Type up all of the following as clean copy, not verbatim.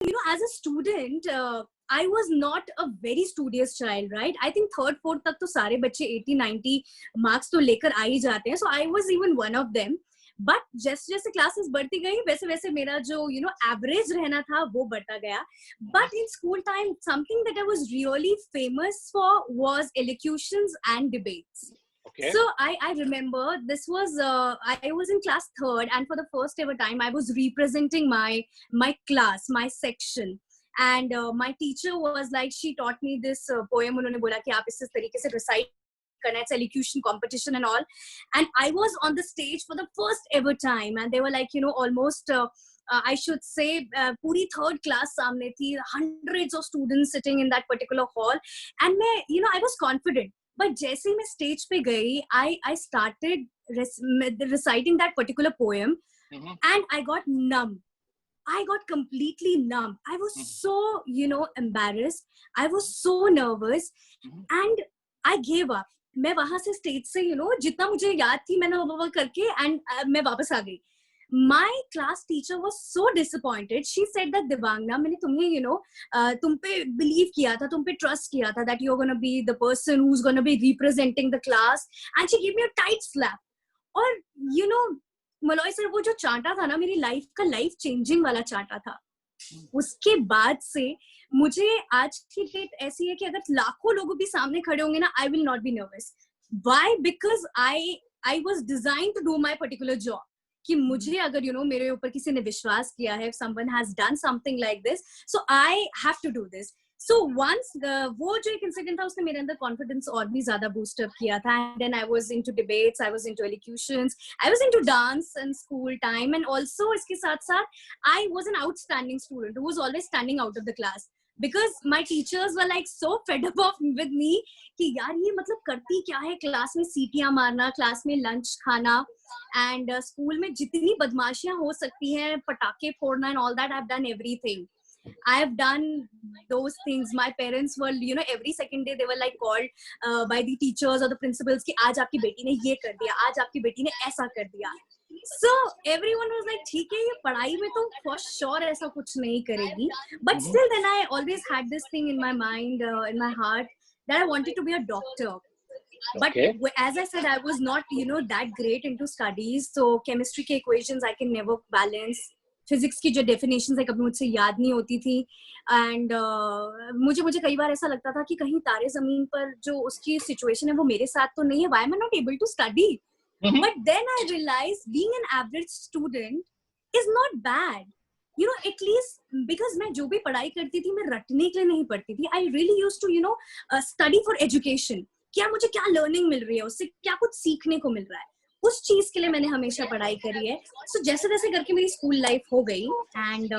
as a student, I was not a very studious child, right? I think third, fourth तक तो सारे बच्चे 80, 90 marks तो लेकर आ ही जाते हैं. So I was even one of them. But जैसे जैसे classes बढ़ती गई, वैसे वैसे मेरा जो average रहना था वो बढ़ता गया. But in school time, something that I was really famous for was elocutions and debates. Okay. So I remember this was I was in class third, and for the first ever time I was representing my class, my section, and my teacher was like, she taught me this poem. उन्होंने बोला कि आप इस तरीके से recite करना, it's elocution competition and all, and I was on the stage for the first ever time, and they were like almost I should say पूरी third class सामने थी, hundreds of students sitting in that particular hall, and मैं I was confident. But जैसे मैं stage पे गई, I started reciting that particular poem, and I got numb. I got completely numb. I was so embarrassed. I was so nervous, and I gave up. मैं वहां से stage से जितना मुझे याद थी मैंने वो करके and मैं वापस आ गई. My class teacher was so disappointed. She said that Devangna, मैंने तुम्हें तुम पे believe किया था, तुम पे trust किया था that you're gonna be the person who's gonna be representing the class, and she gave me a tight slap. और मलॉय सर वो जो चांटा था ना, मेरी लाइफ का लाइफ चेंजिंग वाला चांटा था. उसके बाद से मुझे आज की डेट ऐसी है कि अगर लाखों लोगों भी सामने खड़े होंगे ना, I will not be nervous. Why? Because I was designed to do my particular job. कि मुझे अगर मेरे ऊपर किसी ने विश्वास किया है, someone has done something like this, so I have to do this. So once वो जो एक इंसिडेंट था उसने मेरे अंदर कॉन्फिडेंस और भी ज्यादा बूस्ट अप किया था. And then I was into debates, I was into elocutions, I was into dance in school time, and also इसके साथ साथ I was an outstanding student who was always standing out of the class. Because my teachers were like so fed up of with me कि यार ये मतलब करती क्या है क्लास में, सीटियां मारना, क्लास में लंच खाना, एंड स्कूल में जितनी बदमाशियां हो सकती हैं, पटाखे फोड़ना and all that, I've done everything. I have done those things. My parents were, every second day they were like called by the teachers or the principals कि आज आपकी बेटी ने ये कर दिया, आज आपकी बेटी ने ऐसा कर दिया. So everyone was like, ठीक है ये पढ़ाई में तो for sure ऐसा कुछ नहीं करेगी. But still then I always had this thing in my mind, in my heart, that I wanted to be a doctor. But as I said, I was not, that great into studies. So chemistry के equations I can never balance. Physics की जो definitions है कभी मुझसे याद नहीं होती थी. एंड मुझे कई बार ऐसा लगता था कि कहीं तारे जमीन पर जो उसकी सिचुएशन है वो मेरे साथ तो नहीं है. Why am I not able to study? But then I realise being an average student is not bad. At least because मैं जो भी पढ़ाई करती थी मैं रटने के लिए नहीं पढ़ती थी. I really used to study for education. क्या मुझे क्या लर्निंग मिल रही है, उससे क्या कुछ सीखने को मिल रहा है, उस चीज के लिए मैंने हमेशा पढ़ाई करी है. सो जैसे जैसे करके मेरी स्कूल लाइफ हो गई, and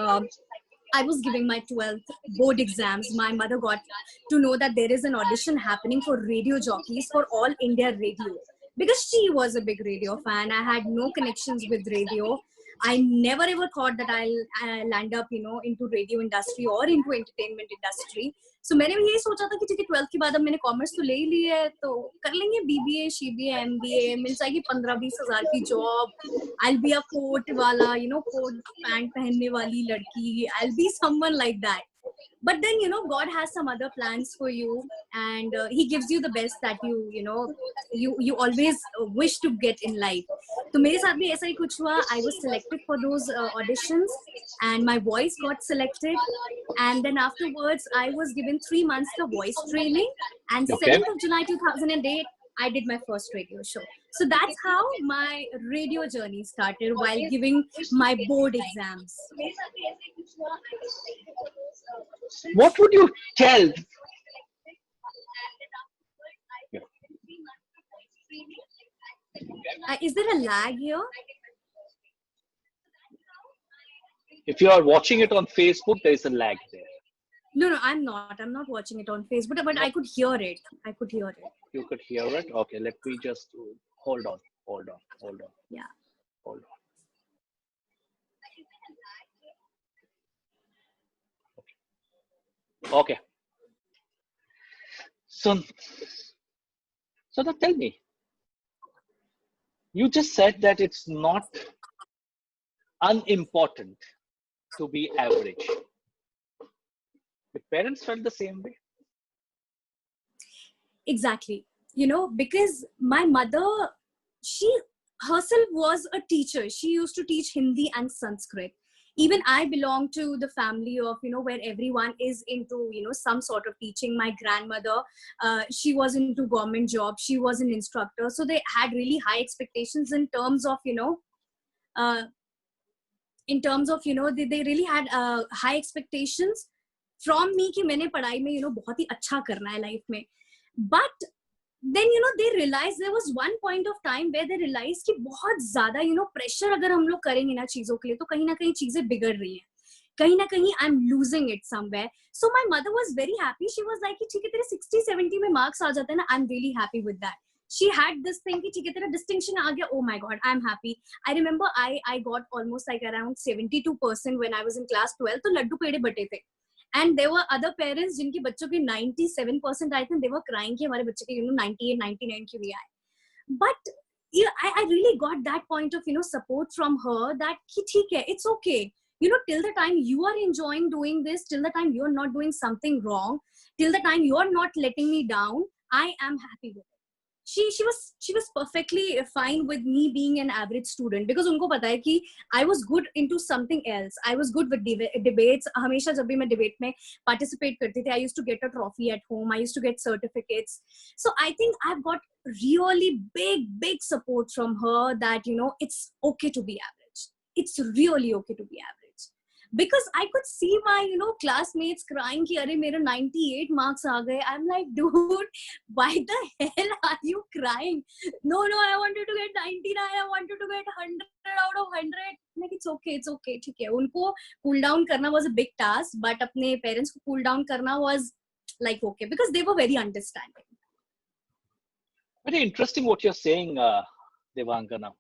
I was giving my 12th board exams. My mother got to know that there is an audition happening for radio jockeys for All India Radio, because she was a big radio fan. I had no connections with radio. I never ever thought that I'll land up, into radio industry or into entertainment industry. So मैंने भी यही सोचा था कि ठीक है 12th के बाद अब मैंने कॉमर्स तो ले ही ली है, तो कर लेंगे BBA, CBA, MBA, मिल जाएगी 15-20 हजार की job. I'll be a coat वाला, कोट पैंट पहनने वाली लड़की. I'll be someone like that. But then God has some other plans for you, and he gives you the best that you always wish to get in life. तो मेरे साथ भी ऐसा ही कुछ हुआ. I was selected for those auditions, and my voice got selected, and then afterwards I was given 3 months of voice training, and 7th of July 2008 I did my first radio show. So that's how my radio journey started, while giving my board exams. What would you tell? Is there a lag here? If you are watching it on Facebook, there is a lag there. No, I'm not. I'm not watching it on Facebook, but I could hear it. I could hear it. You could hear it? Okay, let me just hold on. Yeah. Hold on. Okay. So now tell me, you just said that it's not unimportant to be average. parents felt the same way? Exactly. You know, because my mother, she herself was a teacher. She used to teach Hindi and Sanskrit. Even I belong to the family of, you know, where everyone is into, you know, some sort of teaching. My grandmother, she was into government job. She was an instructor. So they had really high expectations in terms of, you know, uh, they really had high expectations from me कि मैंने पढ़ाई में, you know, बहुत ही अच्छा करना है life में. But then, you know, they realized, there was one point of time where they realized कि बहुत ज़्यादा, you know, pressure अगर हम लोग करेंगे ना चीज़ों के लिए, तो कहीं ना कहीं चीज़ें बिगड़ रही हैं. कहीं ना कहीं I'm losing it somewhere. So my mother was very happy. She was like कि ठीक है, तेरे 60-70 में marks आ जाते हैं ना, I'm really happy with that. She had this thing कि ठीक है, तेरा distinction आ गया, oh my god, I'm happy. I remember I got almost like around 72% when I was in class 12. तो लड्डू पेड़े बटे थे. And there were other parents जिनके बच्चों के 97% आए थे, they were crying कि हमारे बच्चे के, you know, 98, 99 क्यों नहीं आए. But yeah, I really got that point of, you know, support from her that कि ठीक है, it's okay. You know, till the time you are enjoying doing this, till the time you're not doing something wrong, till the time you're not letting me down, I am happy with it. She was perfectly fine with me being an average student, because उनको पता है कि I was good into something else. I was good with debates. हमेशा जब भी मैं debate में participate करती थी, I used to get a trophy at home. I used to get certificates. So I think I've got really big support from her that, you know, it's okay to be average. It's really okay to be average. Because I could see my, you know, classmates crying कि अरे मेरे 98 marks आ गए. I'm like, dude, why the hell are you crying? No, I wanted to get 99. I wanted to get 100 out of 100. Like, it's okay. ठीक है. उनको cool down करना was a big task, but अपने parents को cool down करना was like okay, because they were very understanding. Very interesting what you're saying, Devangana.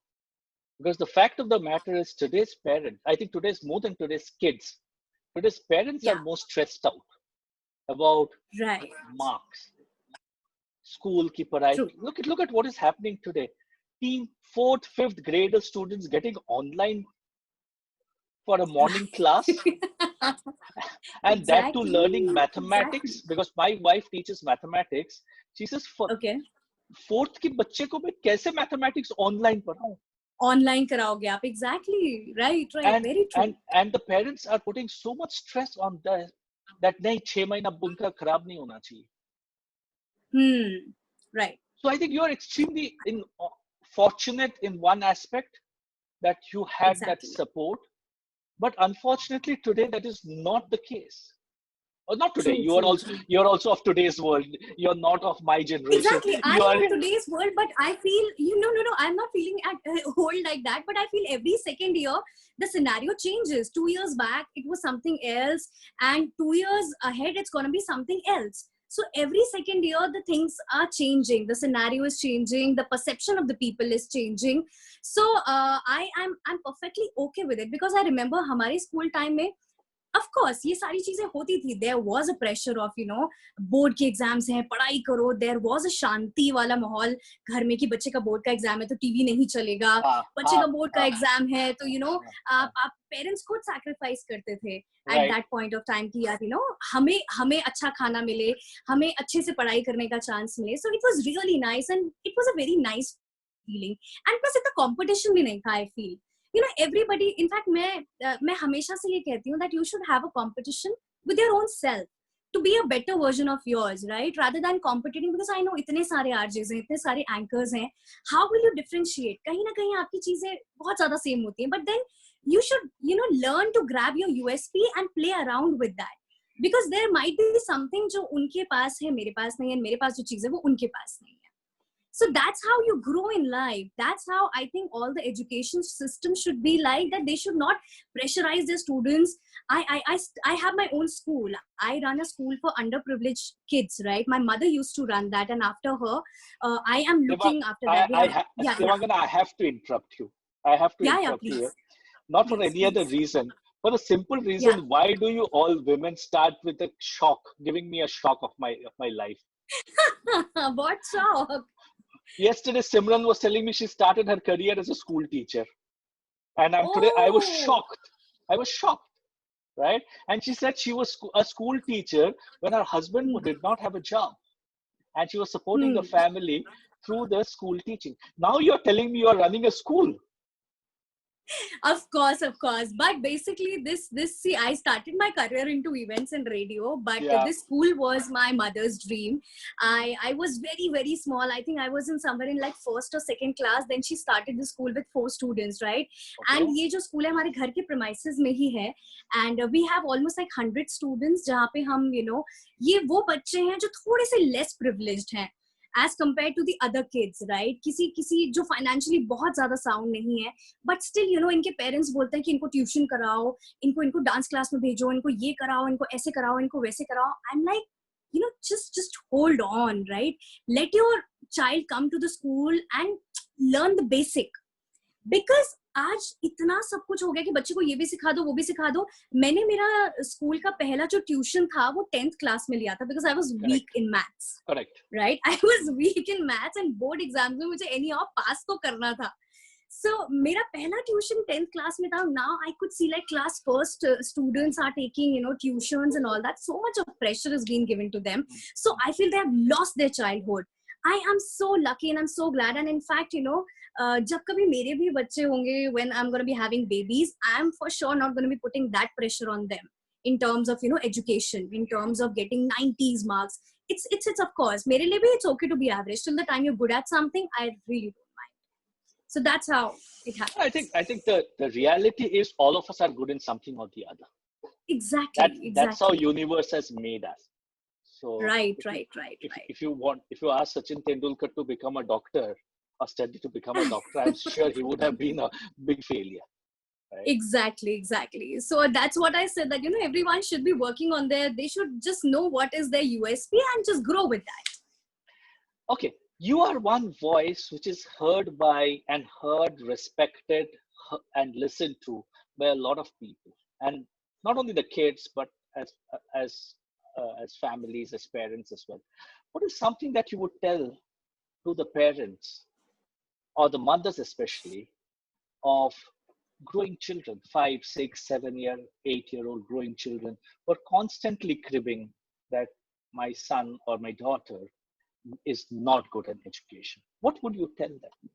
Because the fact of the matter is, today's parents, I think today's more than today's kids, today's parents are more stressed out about Right. marks, school ki padhai. True. Look at what is happening today. Teen, 4th, 5th grader students getting online for a morning class, and that too learning mathematics. Because my wife teaches mathematics. She says, okay, 4th के बच्चे को मैं कैसे mathematics online पढ़ाऊं? Online कराओगे आप. Exactly. Right. Very true. And the parents are putting so much stress on that नहीं 6 महीना उनका खराब नहीं होना चाहिए. Right. So I think you are extremely fortunate in one aspect, that you had that support, but unfortunately today that is not the case. Or not today. You're also of today's world. You're not of my generation. Exactly. I am today's world, but I feel, no. I'm not feeling at old like that. But I feel every second year the scenario changes. 2 years back it was something else, and 2 years ahead it's gonna be something else. So every second year the things are changing. The scenario is changing. The perception of the people is changing. So I'm perfectly okay with it, because I remember हमारे school time में, of course ये सारी चीजें होती थी. There was a pressure of, you know, board के exams हैं, पढ़ाई करो. There was a शांति वाला माहौल घर में कि बच्चे का बोर्ड का एग्जाम है तो टीवी नहीं चलेगा. बच्चे का बोर्ड का एग्जाम है तो, you know, आप पेरेंट्स खुद सैक्रिफाइस करते थे at that point of time कि यार, you know, हमें अच्छा खाना मिले, हमें अच्छे से पढ़ाई करने का चांस मिले. So it was really nice, and it was a very nice feeling. And plus इतना competition भी नहीं था, I feel. You know, everybody, in fact मैं हमेशा से ये कहती हूँ that you should have a competition with your own self to be a better version of yours, right? Rather than competing, because I know इतने सारे RJs हैं, इतने सारे anchors हैं. How will you differentiate? कहीं ना कहीं आपकी चीजें बहुत ज़्यादा same होती हैं, but then you should, you know, learn to grab your USP and play around with that, because there might be something जो उनके पास है मेरे पास नहीं है, मेरे पास जो चीज़ है वो उनके पास नहीं है. So that's how you grow in life. That's how I think all the education system should be like, that they should not pressurize their students. I have my own school. I run a school for underprivileged kids, right? My mother used to run that, and after her, I am looking after that. I have to interrupt you. I have to interrupt you here. Not for any other reason. For the simple reason, why do you all women start with a shock, giving me a shock of my life? What shock? Yesterday, Simran was telling me she started her career as a school teacher. And today I was shocked. right? And she said she was a school teacher when her husband did not have a job, and she was supporting the family through the school teaching. Now you're telling me you're running a school. Of course. But basically, see, I started my career into events and radio, but this school was my mother's dream. I was very, very small. I think I was in somewhere in like first or second class. Then she started the school with 4 students, right? Okay. And ये जो school है हमारे घर के premises में ही है, and we have almost like 100 students जहाँ पे हम ये वो बच्चे हैं जो थोड़े से less privileged हैं as compared to the other kids, right? किसी जो financially बहुत ज़्यादा sound नहीं है, but still इनके parents बोलते हैं कि इनको tuition कराओ, इनको dance class में भेजो, इनको ये कराओ, इनको ऐसे कराओ, इनको वैसे कराओ. I'm like, just hold on, right? Let your child come to the school and learn the basic. Because आज इतना सब कुछ हो गया कि बच्चे को ये भी सिखा दो, वो भी सिखा दो. मैंने मेरा स्कूल का पहला जो ट्यूशन था वो 10th क्लास में लिया था, because I was weak in maths. Correct. Right? I was weak in maths and board exams में मुझे anyhow pass तो करना था. So मेरा पहला ट्यूशन 10th क्लास में था. Now I could see like class first students are taking tuitions and all that. So much of pressure is being given to them. So I feel they have lost their childhood. I am so lucky and I'm so glad. And in fact, जब कभी मेरे भी बच्चे होंगे, when I'm going to be having babies, I'm for sure not going to be putting that pressure on them in terms of education, in terms of getting 90s marks. It's of course मेरे लिए भी it's okay to be average till the time you're good at something. I really don't mind. So that's how it happens. I think the reality is all of us are good in something or the other. Exactly. That's how universe has made us. So right. If you ask Sachin Tendulkar to become a doctor or study to become a doctor, I'm sure he would have been a big failure. Right? Exactly. So that's what I said, that everyone should be working on they should just know what is their USP and just grow with that. Okay, you are one voice which is heard, respected, and listened to by a lot of people, and not only the kids but as families, as parents as well. What is something that you would tell to the parents or the mothers especially of growing children, 5, 6, 7-year, 8-year-old growing children who are constantly cribbing that my son or my daughter is not good at education? What would you tell them?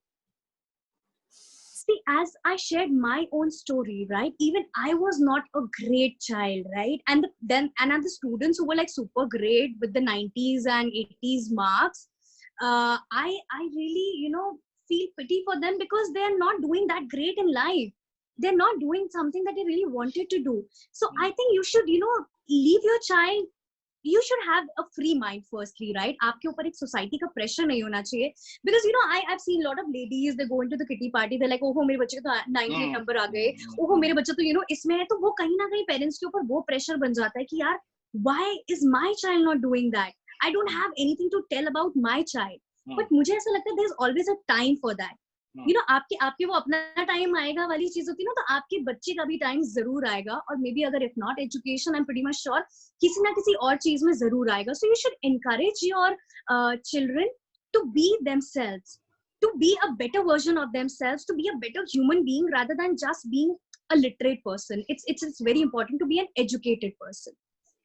See, as I shared my own story, right? Even I was not a great child, right? And then the students who were like super great with the 90s and 80s marks, I really, feel pity for them, because they're not doing that great in life. They're not doing something that they really wanted to do. So I think you should, leave your child. You should have a free mind firstly, right? आपके ऊपर एक society का pressure नहीं होना चाहिए. Because I've seen a lot of ladies, they go into the kitty party, they're like, oh मेरे बच्चे के तो 98 number आ गए, oh मेरे बच्चे तो इसमें है. तो वो कहीं ना कहीं parents के ऊपर वो pressure बन जाता है कि यार, why is my child not doing that? I don't have anything to tell about my child. But मुझे ऐसा लगता है there's always a time for that. आपके वो अपना टाइम आएगा वाली चीज होती है ना, तो आपके बच्चे का भी टाइम जरूर आएगा. और मे बी अगर if not education, I am pretty much sure किसी ना किसी और चीज में जरूर आएगा. So you should encourage your children to be themselves, to be a better version of themselves, to be a better human being rather than just being a literate person. It's very important to be an educated person.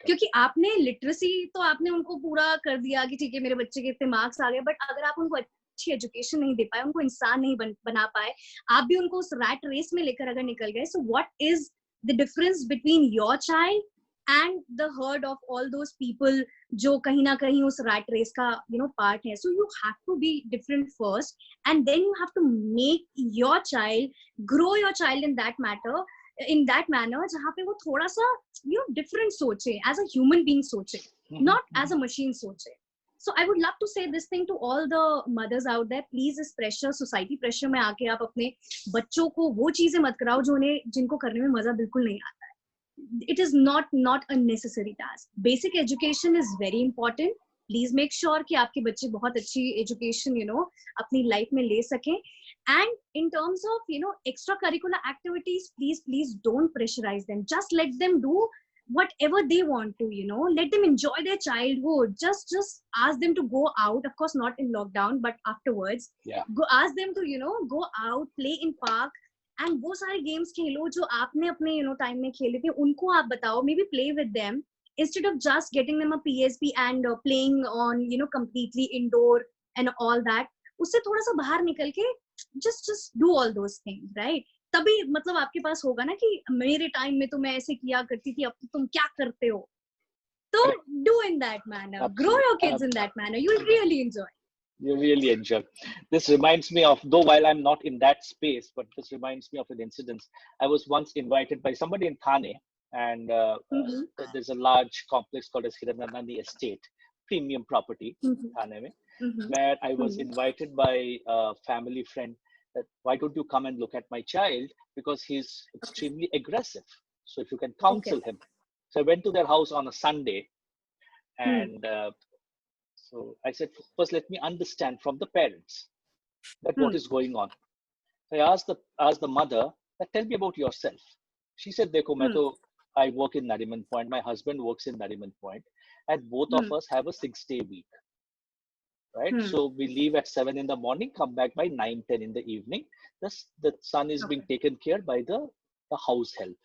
क्योंकि आपने literacy तो आपने उनको पूरा कर दिया कि ठीक है मेरे बच्चे के इतने मार्क्स आ गए, बट अगर आप उनको अच्छी एजुकेशन नहीं दे पाए, उनको इंसान नहीं बना पाए, आप भी उनको उस रैट रेस में लेकर अगर निकल गए, so what is the difference between your child and the heard of all those people जो कहीं ना कहीं उस रैट रेस का पार्ट है. So you have to be different first and then you have to make your child, grow your child in that manner जहाँ पे वो थोड़ा सा different सोचे, as a human being सोचे, not as a machine सोचे. So I would love to say this thing to all the mothers out there. Please इस pressure, society pressure में आके आप अपने बच्चों को वो चीजें मत कराओ जिनको करने में मजा बिल्कुल नहीं आता है. It is not a necessary task. Basic education is very important. Please make sure कि आपके बच्चे बहुत अच्छी education अपनी life में ले सकें. And in terms of extracurricular activities, please don't pressurize them. Just let them do whatever they want to. Let them enjoy their childhood. Just ask them to go out. Of course, not in lockdown, but afterwards. Yeah. Ask them to go out, play in park, and वो सारे games खेलो जो आपने अपने time में खेले थे, उनको आप बताओ, may be play with them instead of just getting them a PSP and playing on completely indoor and all that. उससे थोड़ा सा बाहर निकल के just do all those things, right? तभी मतलब आपके पास होगा ना कि मेरे टाइम में तो मैं ऐसे किया करती थी, अब तुम क्या करते हो. So do in that manner. Absolutely. Grow your kids in that manner. You'll really enjoy. You really enjoy. This reminds me of, though while I'm not in that space, but this reminds me of an incident. I was once invited by somebody in Thane, and there's a large complex called as Hiranandani Estate, premium property, Thane mein, where I was invited by a family friend that, why don't you come and look at my child, because he's extremely aggressive. So if you can counsel him. So I went to their house on a Sunday, and so I said, first let me understand from the parents that what is going on. So I asked the mother, that tell me about yourself. She said, Dekho, I work in Nariman Point, my husband works in Nariman Point, and both of us have a 6-day week. Right? So we leave at 7 in the morning, come back by 9, 10 in the evening. The son is being taken care by the house help.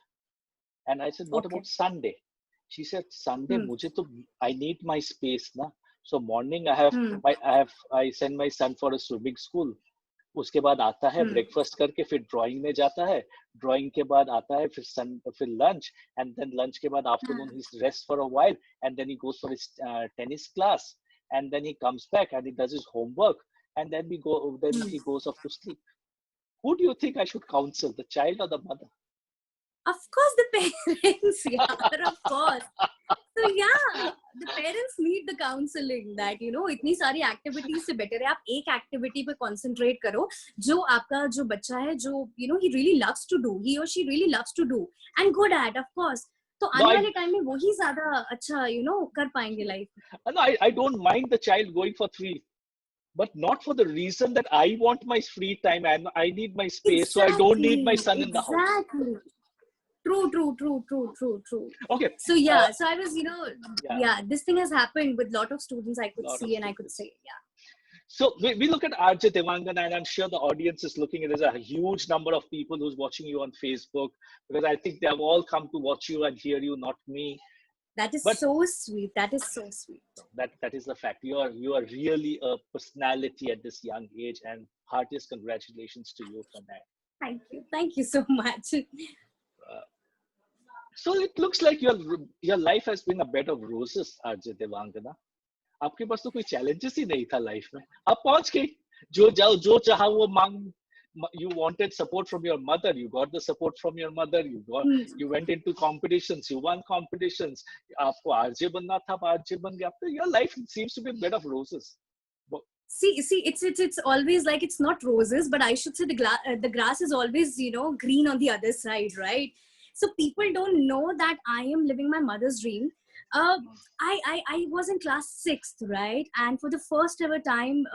And I said, what about Sunday? She said, Sunday, I need my space. Na? So morning I send my son for a swimming school. उसके बाद आता है breakfast करके फिर drawing में जाता है, drawing के बाद आता है फिर लंच, एंड देन लंच के बाद afternoon he rest for a while, and then he goes for his tennis class, and then he comes back and he does his homework, and then he goes off to sleep. Who do you think I should counsel, the child or the mother? Of course the parents. Yeah, of course. So yeah, the parents need the counseling that इतनी सारी activities से better है आप एक activity पे concentrate करो जो आपका जो बच्चा है जो he really loves to do, he or she really loves to do and good at, of course. तो आने वाले टाइम में वही ज्यादा अच्छा कर पाएंगे life. No, I don't mind the child going for 3, but not for the reason that I want my free time and I need my space, so I don't need my son in the house. Exactly. True. Okay. So yeah, so I was, this thing has happened with a lot of students I could see, and I could say, yeah. So we look at RJ Devangana, and I'm sure the audience is looking at, there's a huge number of people who's watching you on Facebook, because I think they have all come to watch you and hear you, not me. But so sweet. That is so sweet. That is the fact. You are really a personality at this young age, and heartiest congratulations to you for that. Thank you so much. So it looks like your life has been a bed of roses, RJ Devangana. आपके पास तो कोई challenges ही नहीं था life में. आप पहुंच गई, जो चाहा वो मांग. You wanted support from your mother, you got the support from your mother, you went into competitions, you won competitions. आपको RJ बनना था, RJ बन गया. Your life seems to be a bed of roses. See, it's always like, it's not roses, but I should say the grass is always green on the other side, right? So people don't know that I am living my mother's dream. I was in class 6th, right? And for the first ever time,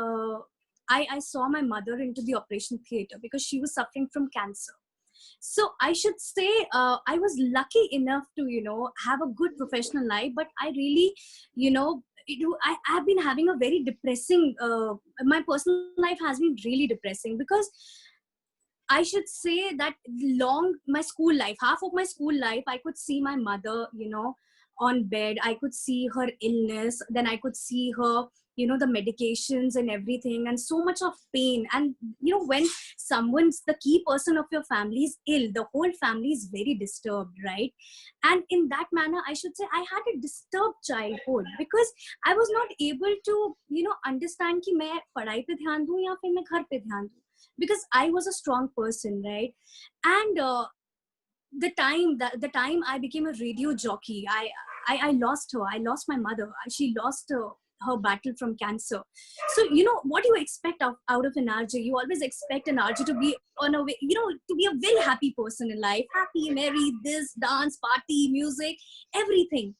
I saw my mother into the operation theater because she was suffering from cancer. So I should say I was lucky enough to, have a good professional life, but I really, I have been having a very depressing, my personal life has been really depressing, because I should say that my school life, half of my school life, I could see my mother, on bed. I could see her illness. Then I could see her, the medications and everything, and so much of pain. And, when someone's the key person of your family is ill, the whole family is very disturbed, right? And in that manner, I should say I had a disturbed childhood, because I was not able to, understand कि मैं पढ़ाई पे ध्यान दूँ या फिर मैं घर पे ध्यान दूँ. Because I was a strong person, right? And the time I became a radio jockey, I lost her. I lost my mother. She lost her battle from cancer. So what do you expect out of an RJ? You always expect an RJ to be on a way, to be a very happy person in life, happy, merry, this, dance, party, music, everything.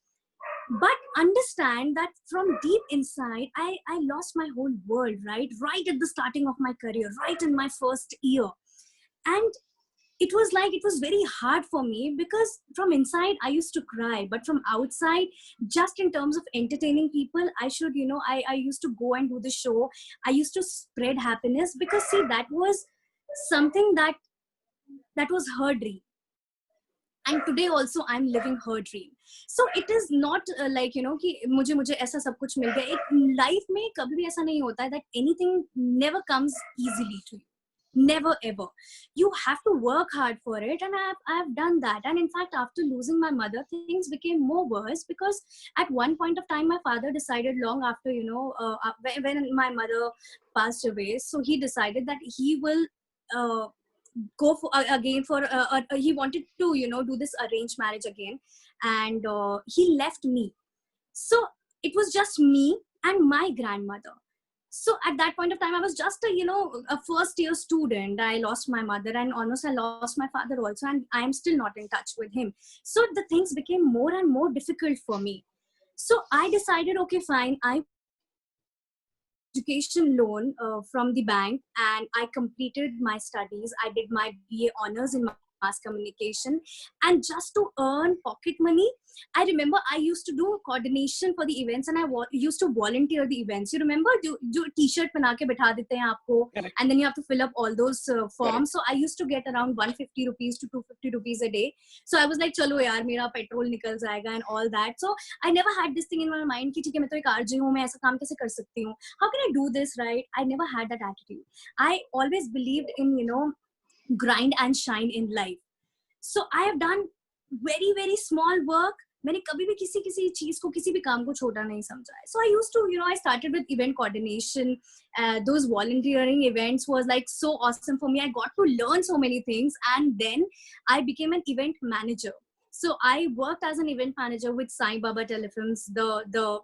But understand that from deep inside, I lost my whole world, right at the starting of my career, right in my first year. And it was very hard for me, because from inside I used to cry, but from outside, just in terms of entertaining people, I should, I used to go and do the show. I used to spread happiness, because see, that was something that That was her dream. And today also I'm living her dream. So it is not like कि मुझे ऐसा सब कुछ मिल गया. एक life में कभी भी ऐसा नहीं होता है that anything never comes easily to you. Never ever. You have to work hard for it, and I've done that. And in fact, after losing my mother, things became more worse, because at one point of time my father decided, long after when my mother passed away, so he decided that he will uh, go for again for he wanted to do this arranged marriage again. And he left me. So it was just me and my grandmother. So at that point of time, I was just a first year student. I lost my mother, and almost I lost my father also, and I am still not in touch with him. So the things became more and more difficult for me. So I decided, okay, fine, I education loan from the bank, and I completed my studies. I did my BA honors in mass communication, and just to earn pocket money, I remember I used to do coordination for the events, and I used to volunteer the events. You remember, जो t-shirt बना के बिठा देते हैं आपको, and then you have to fill up all those forms. So I used to get around 150 rupees to 250 rupees a day. So I was like, चलो यार मेरा पेट्रोल निकल जाएगा and all that. So I never had this thing in my mind कि ठीक है मैं तो एक RJ हूँ, मैं ऐसा काम कैसे कर सकती हूँ? How can I do this, right? I never had that attitude. I always believed in grind and shine in life. So I have done very very small work. मैंने कभी भी किसी चीज को, किसी भी काम को छोटा नहीं समझा है. So I used to, I started with event coordination. Those volunteering events was like so awesome for me. I got to learn so many things, and then I became an event manager. So I worked as an event manager with Sai Baba Telefilms, the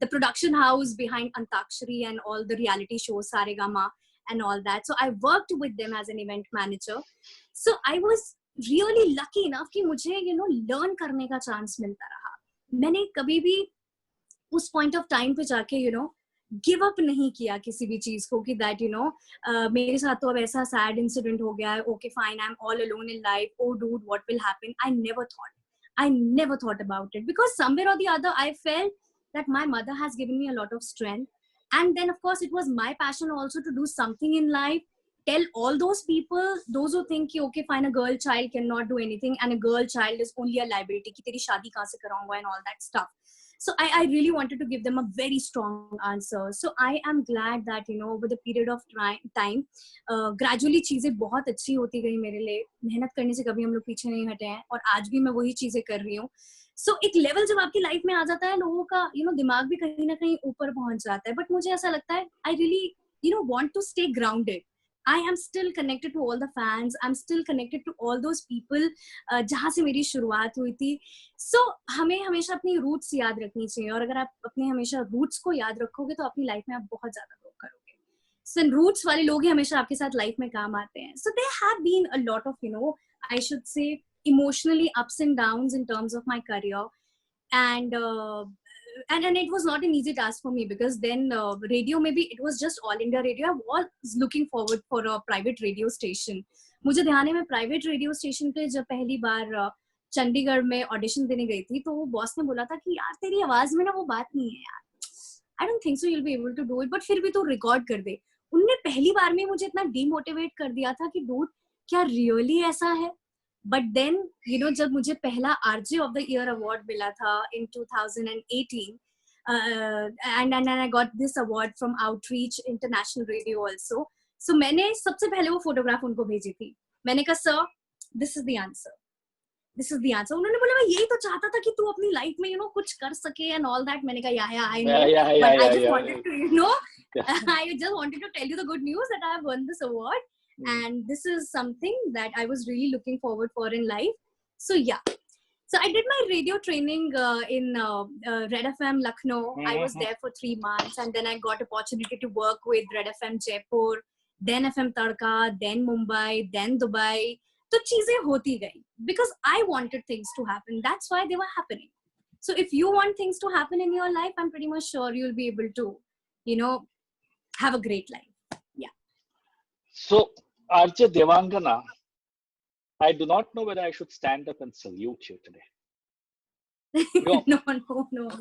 production house behind Antakshari and all the reality shows, Saregama and all that. So I worked with them as an event manager. So I was really lucky enough कि मुझे learn करने का chance मिलता रहा. मैंने कभी भी उस point of time पे जाके give up नहीं किया किसी भी चीज को कि that मेरे साथ तो अब ऐसा sad incident हो गया है, okay fine, I'm all alone in life, oh dude, what will happen? I never thought about it, because somewhere or the other I felt that my mother has given me a lot of strength. And then of course it was my passion also to do something in life, tell all those people, those who think okay fine, a girl child cannot do anything and a girl child is only a liability ki teri shaadi kahan se karaunga and all that stuff. So I really wanted to give them a very strong answer. So I am glad that over the period of time gradually चीजें बहुत अच्छी होती गई मेरे लिए. मेहनत करने से कभी हम लोग पीछे नहीं हटे हैं, और आज भी मैं वही चीजें कर रही हूँ. सो एक लेवल जब आपकी लाइफ में आ जाता है, लोगों का दिमाग भी कहीं ना कहीं ऊपर पहुंच जाता है. बट मुझे ऐसा लगता है I really want to stay grounded. I am still connected to all the fans. I'm still connected to all those people जहाँ से मेरी शुरुआत हुई थी. So हमें हमेशा अपनी roots याद रखनी चाहिए, और अगर आप अपने हमेशा roots को याद रखोगे तो अपनी लाइफ में आप बहुत ज्यादा ग्रो करोगे. So roots वाले लोग ही हमेशा आपके साथ लाइफ में काम आते हैं. So there have been a lot of I should say emotionally ups and downs in terms of my career. And and it was not an easy task for me, because then radio, maybe it was just all India radio. I was looking forward for a private radio station. मुझे ध्यान है मैं private radio station पे जब पहली बार चंडीगढ़ में audition देने गई थी, तो वो बॉस ने बोला था कि यार तेरी आवाज में ना वो बात नहीं है यार, I don't think so you will be able to do it, but फिर भी तू रिकॉर्ड कर दे. उनने पहली बार में मुझे इतना डीमोटिवेट कर दिया था कि डूड क्या रियली ऐसा है. बट देन जब मुझे पहला RJ of the year award मिला था इन 2018, and I got this award from Outreach International Radio also. So मैंने सबसे पहले वो फोटोग्राफ उनको भेजी थी. मैंने कहा sir this is the answer, this is the answer. उन्होंने बोला मैं यही तो चाहता था कि तू अपनी लाइफ में कुछ कर सके एंड ऑल दैट. मैंने कहा yeah I know, but I just wanted to I just wanted to tell you the good news that I have won this award. And this is something that I was really looking forward for in life. So yeah, so I did my radio training in Red FM Lucknow. I was there for 3 months, and then I got opportunity to work with Red FM Jaipur, then FM Tadka, then Mumbai, then Dubai. So cheeze hoti gayi because I wanted things to happen. That's why they were happening. So if you want things to happen in your life, I'm pretty much sure you'll be able to have a great life. So, Arja Devangana, I do not know whether I should stand up and salute you today.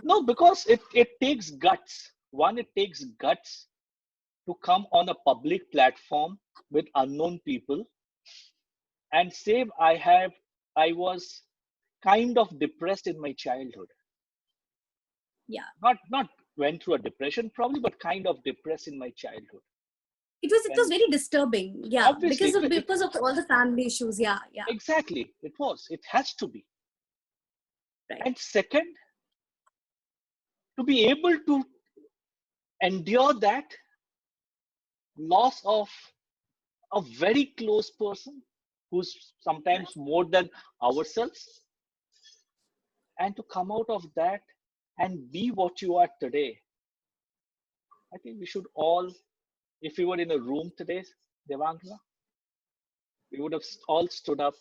No, because it takes guts. One, it takes guts to come on a public platform with unknown people And same, I was kind of depressed in my childhood. Yeah. Not went through a depression probably, but kind of depressed in my childhood. It was And very disturbing. Yeah. obviously, Because of all the family issues. Yeah. Yeah. exactly, it has to be. Right. And second, to be able to endure that loss of a very close person who's Right. sometimes more than ourselves, and to come out of that and be what you are today. I think we should all, if we were in a room today, Devangana, we would have all stood up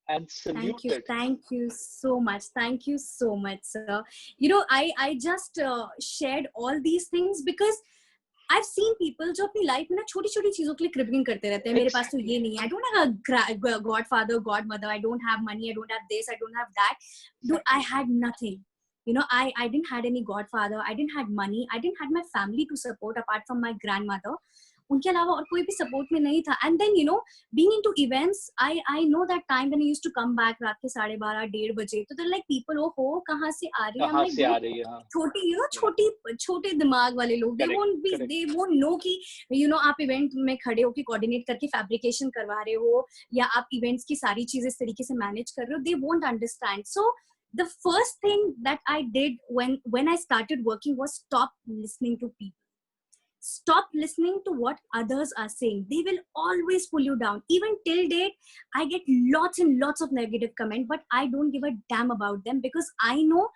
and saluted. Thank you so much. Thank you so much, sir. I just shared all these things because I've seen people जो अपनी life में ना छोटी छोटी चीजों के लिए cribbing करते रहते हैं. मेरे पास तो ये नहीं है. I don't have a godfather, godmother. I don't have money. I don't have this. I don't have that. Dude, I had nothing. I didn't had any godfather. I didn't had money. I didn't had my family to support apart from my grandmother. उनके अलावा और कोई भी support में नहीं था. And then being into events, I know that time when I used to come back रात के 12:30 1:30 तो they're like people हो कहाँ से आ रही है. I'm like छोटी छोटे दिमाग वाले लोग, they won't know कि आप इवेंट में खड़े होके कोऑर्डिनेट करके फैब्रिकेशन करवा रहे हो या आप इवेंट्स की सारी चीजें इस तरीके से मैनेज कर रहे हो. They won't understand. So the first thing that I did when I started working was stop listening to people. Stop listening to what others are saying. They will always pull you down. Even till date, I get lots and lots of negative comment, but I don't give a damn about them because I know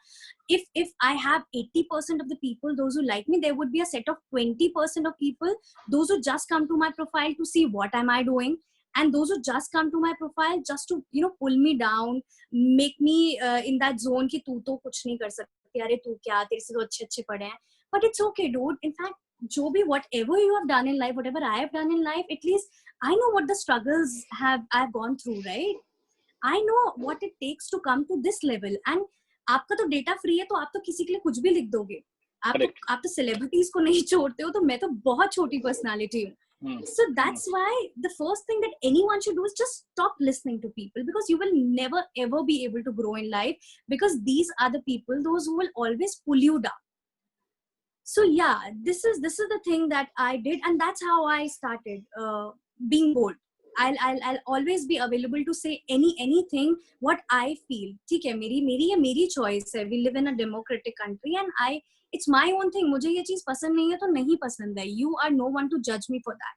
if I have 80% of the people, those who like me, there would be a set of 20% of people, those who just come to my profile to see what am I doing, and those who just come to my profile just to pull me down, make me in that zone कि तू तो कुछ नहीं कर सकती, अरे तू क्या, तेरे से तो अच्छे पढ़े हैं. But it's okay, dude. In fact, Joby, whatever you have done in life, whatever I have done in life, at least I know what the struggles I've gone through, right? I know what it takes to come to this level. And आपका तो data free है, तो आप तो किसी के लिए कुछ भी लिख दोगे. आप तो सेलिब्रिटीज को नहीं छोड़ते हो, तो मैं तो बहुत छोटी पर्सनालिटी हूँ. So that's why the first thing that anyone should do is just stop listening to people, because you will never ever be able to grow in life, because these are the people, those who will always pull you down. So yeah, this is the thing that I did, and that's how I started being bold. I'll always be available to say anything what I feel. ठीक है, मेरी choice है. We live in a democratic country, and it's my own thing. मुझे ये चीज पसंद नहीं है तो नहीं पसंद है. You are no one to judge me for that.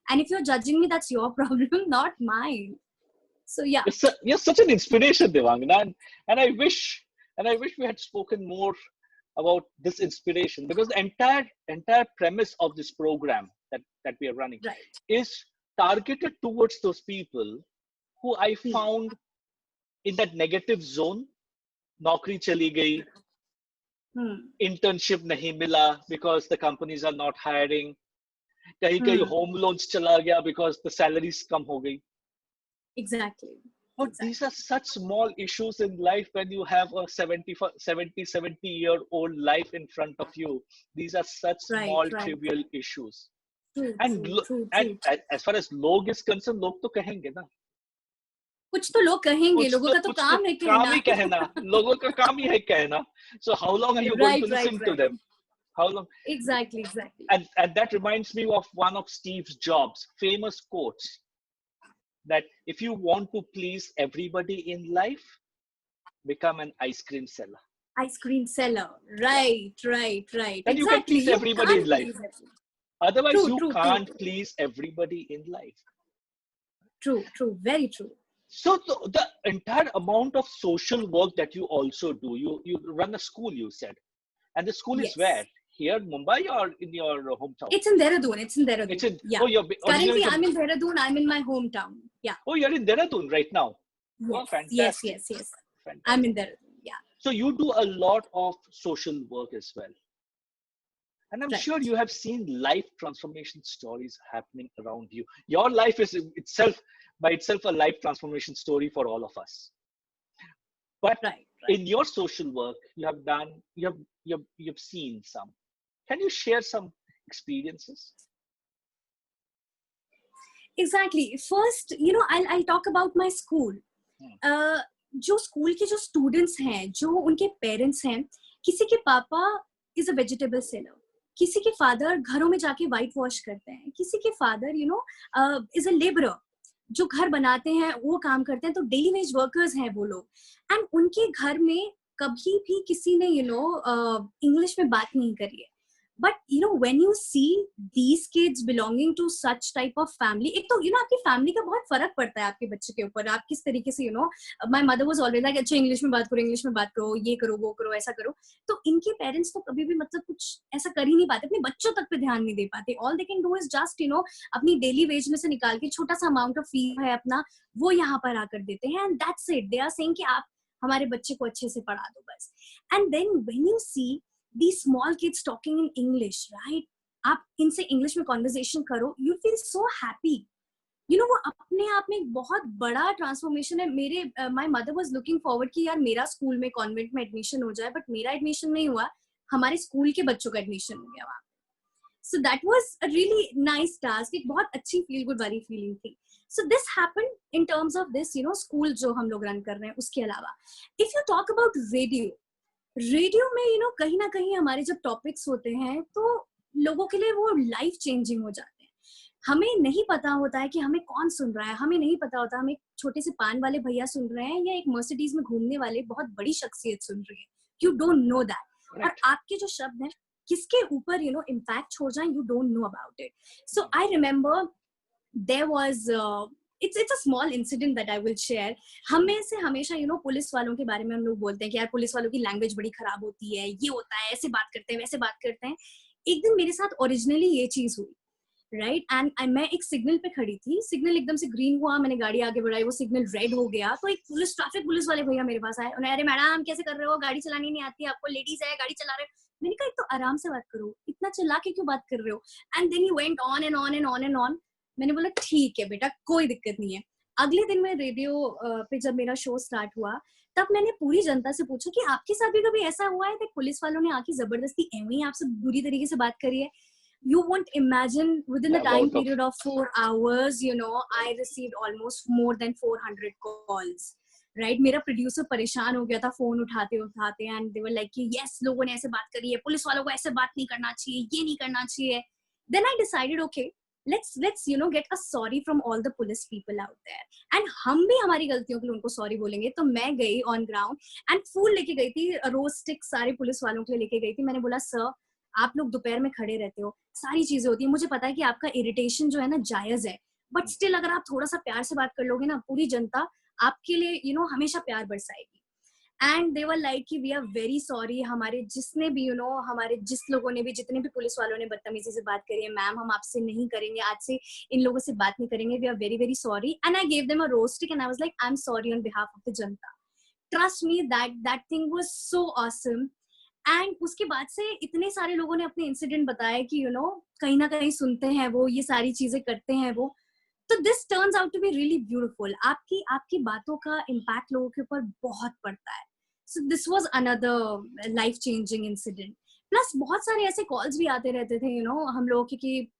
And if you're judging me, that's your problem, not mine. So yeah, you're such an inspiration, Devangana, and I wish we had spoken more about this inspiration, because the entire premise of this program that we are running is targeted towards those people who I found in that negative zone. Naukri chali gayi, internship nahi mila because the companies are not hiring, kahi home loans chala gaya because the salaries kam ho gayi. Exactly. But these are such small issues in life. When you have a 70-year-old life in front of you, these are such small trivial issues. True. And as far as log is concerned, log to kahenge na. कुछ तो लोग कहेंगे, लोगों का तो काम है कहना. लोगों का काम ही है कहना. So how long are you going to listen to them? How long? Exactly. And that reminds me of one of Steve Jobs' famous quotes, that if you want to please everybody in life, become an ice cream seller. Right. And you can please everybody in life. Otherwise, you can't please everybody in life. True, very true. So the entire amount of social work that you also do, you run a school, you said, and the school is where? Here, Mumbai, or in your hometown? It's in Dehradun. Yeah. Currently, I'm in Dehradun. I'm in my hometown. Yeah. Oh, you're in Dehradun right now. Yes. Oh, fantastic. Yes. Fantastic. I'm in Dehradun. Yeah. So you do a lot of social work as well. And I'm sure you have seen life transformation stories happening around you. Your life is by itself a life transformation story for all of us. But in your social work, you've seen some. Can you share some experiences? Exactly. First, I'll talk about my school. जो school के जो students हैं, जो उनके parents हैं, किसी के पापा इज अ वेजिटेबल सेलर, किसी के फादर घरों में जाके वाइट वॉश करते हैं, किसी के फादर इज अ लेबरर, जो घर बनाते हैं, वो काम करते हैं, तो डेली वेज वर्कर्स हैं वो लोग. एंड उनके घर में कभी भी किसी ने इंग्लिश में बात नहीं करी है. But when you see these kids belonging to such type of family, एक तो आपकी फैमिली का बहुत फर्क पड़ता है आपके बच्चे के ऊपर. आप किस तरीके से my mother was always like, अच्छा इंग्लिश में बात करो, ये करो, वो करो, ऐसा करो. तो इनके पेरेंट्स तो कभी भी मतलब कुछ ऐसा कर ही नहीं पाते, अपने बच्चों तक पे ध्यान नहीं दे पाते. All they can do is just अपनी डेली वेज में से निकाल के छोटा सा अमाउंट ऑफ फी है अपना, वो यहाँ पर आकर देते हैं, and that's it. They are saying कि आप हमारे बच्चे को अच्छे से पढ़ा दो बस. And then when you see these small kids talking in English, right? आप इनसे इंग्लिश में कॉन्वर्सेशन करो, you feel so happy. वो अपने आप में एक बहुत बड़ा ट्रांसफॉर्मेशन है. मेरे my mother was looking forward कि यार मेरा स्कूल में कॉन्वेंट में एडमिशन हो जाए, बट मेरा एडमिशन नहीं हुआ, हमारे स्कूल के बच्चों का एडमिशन हो गया वहाँ. So that was a really nice task. एक बहुत अच्छी फील गुड वाली फीलिंग थी. So this happened in terms of this school जो हम लोग रन कर रहे हैं. उसके अलावा if you talk about radio में कहीं ना कहीं हमारे जब टॉपिक्स होते हैं तो लोगों के लिए वो लाइफ चेंजिंग हो जाते हैं. हमें नहीं पता होता है कि हमें कौन सुन रहा है, हमें नहीं पता होता हमें छोटे से पान वाले भैया सुन रहे हैं या एक मर्सिडीज में घूमने वाले बहुत बड़ी शख्सियत सुन रही है. You don't know that. और आपके जो शब्द हैं किसके ऊपर इम्पैक्ट छोड़ जाए, you don't know about it. So I remember there was it's a small incident that I will share. हमें से हमेशा पुलिस वालों के बारे में हम लोग बोलते हैं कि यार पुलिस वालों की लैंग्वेज बड़ी खराब होती है, ये होता है, ऐसे बात करते हैं, वैसे बात करते हैं. एक दिन मेरे साथ ओरिजिनली ये चीज हुई, राइट? एंड मैं एक सिग्नल पे खड़ी थी, सिग्नल एकदम से ग्रीन हुआ, मैंने गाड़ी आगे बढ़ाई, वो सिग्नल रेड हो गया, तो एक ट्रैफिक पुलिस वाले भैया मेरे पास आए. उन्हें, अरे मैडम कैसे कर रहे हो, गाड़ी चलानी नहीं आती आपको, लेडीज है गाड़ी चला रहे हो. मैंने कहा एक तो आराम से बात करो, इतना चिल्ला के क्यों बात कर रहे हो. And then he went on and on and on and on. मैंने बोला ठीक है बेटा, कोई दिक्कत नहीं है. अगले दिन में रेडियो पे जब मेरा शो स्टार्ट हुआ, तब मैंने पूरी जनता से पूछा कि आपके साथ भी कभी ऐसा हुआ है कि पुलिस वालों ने आके जबरदस्ती एवं ही आपसे बुरी तरीके से बात करी है. You won't imagine within the time period of 4 hours, I received almost more than 400 calls. Right? मेरा प्रोड्यूसर परेशान हो गया था फोन उठाते उठाते, एंड they were like कि yes, लोगों ने ऐसे बात करी है, पुलिस वालों को ऐसे बात नहीं करना चाहिए, ये नहीं करना चाहिए. Then I decided, okay, let's get a sorry from all the police people out there, and हम भी हमारी गलतियों के लिए उनको सॉरी बोलेंगे. तो मैं गई ऑन ग्राउंड एंड फूल लेके गई थी, रोज स्टिक सारे पुलिस वालों के लिए लेके गई थी. मैंने बोला सर, आप लोग दोपहर में खड़े रहते हो, सारी चीजें होती है, मुझे पता है कि आपका इरिटेशन जो है ना जायज है, बट स्टिल अगर आप थोड़ा सा प्यार से बात कर लोगे ना, पूरी जनता आपके लिए हमेशा प्यार बरसाएगी. एंड दे वर लाइक कि वी आर वेरी सॉरी, हमारे जिसने भी हमारे जिस लोगों ने भी, जितने भी पुलिस वालों ने बदतमीजी से बात करी है, मैम हम आपसे नहीं करेंगे, आज से इन लोगों से बात नहीं करेंगे, we are very very sorry. And I gave them a rose stick and I was like I am sorry on behalf of the janta. Trust me, that thing was so awesome. And उसके बाद से इतने सारे लोगों ने अपने incident बताए कि कहीं ना कहीं सुनते हैं वो, ये सारी चीजें करते हैं वो. तो this turns out to be really beautiful. आपकी बातों का इम्पैक्ट लोगों के ऊपर बहुत पड़ता है. So this was another life changing incident. Plus बहुत सारे ऐसे कॉल्स भी आते रहते थे हम लोगों के कि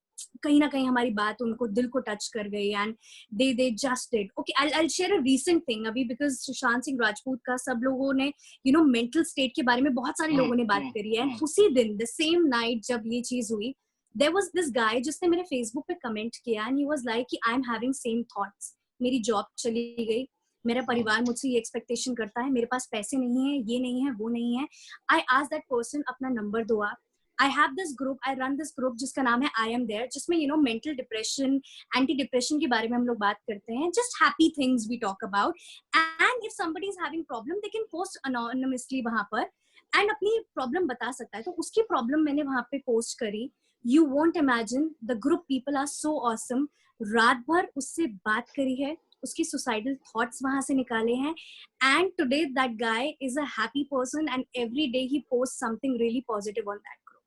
कहीं ना कहीं हमारी बात उनको दिल को टच कर गई, and they just did. Okay, I share a recent thing अभी, बिकॉज सुशांत सिंह राजपूत का सब लोगों ने मेंटल स्टेट के बारे में बहुत सारे लोगों ने बात करी है. एंड उसी दिन, द सेम नाइट जब ये चीज हुई, there was this guy जिसने मेरे फेसबुक पे कमेंट किया, and he was like कि I am having same thoughts. मेरी जॉब चली गई, मेरा परिवार मुझसे ये एक्सपेक्टेशन करता है, मेरे पास पैसे नहीं है, ये नहीं है, वो नहीं है. I asked that person अपना नंबर दो आप. I have this group, I run this group जिसका नाम है I am there, जिसमें मेंटल डिप्रेशन, एंटी डिप्रेशन के बारे में हम लोग बात करते हैं. Just happy things we talk about, and if somebody is having problem, they can post anonymously वहाँ पर, and अपनी प्रॉब्लम बता सकता है. तो उसकी प्रॉब्लम मैंने वहाँ पे पोस्ट करी. You won't imagine, the group people are so awesome. रात भर उससे बात करी है, उसकी suicidal thoughts वहां से निकाले हैं, and today that guy is a happy person, and every day he posts something really positive on that group.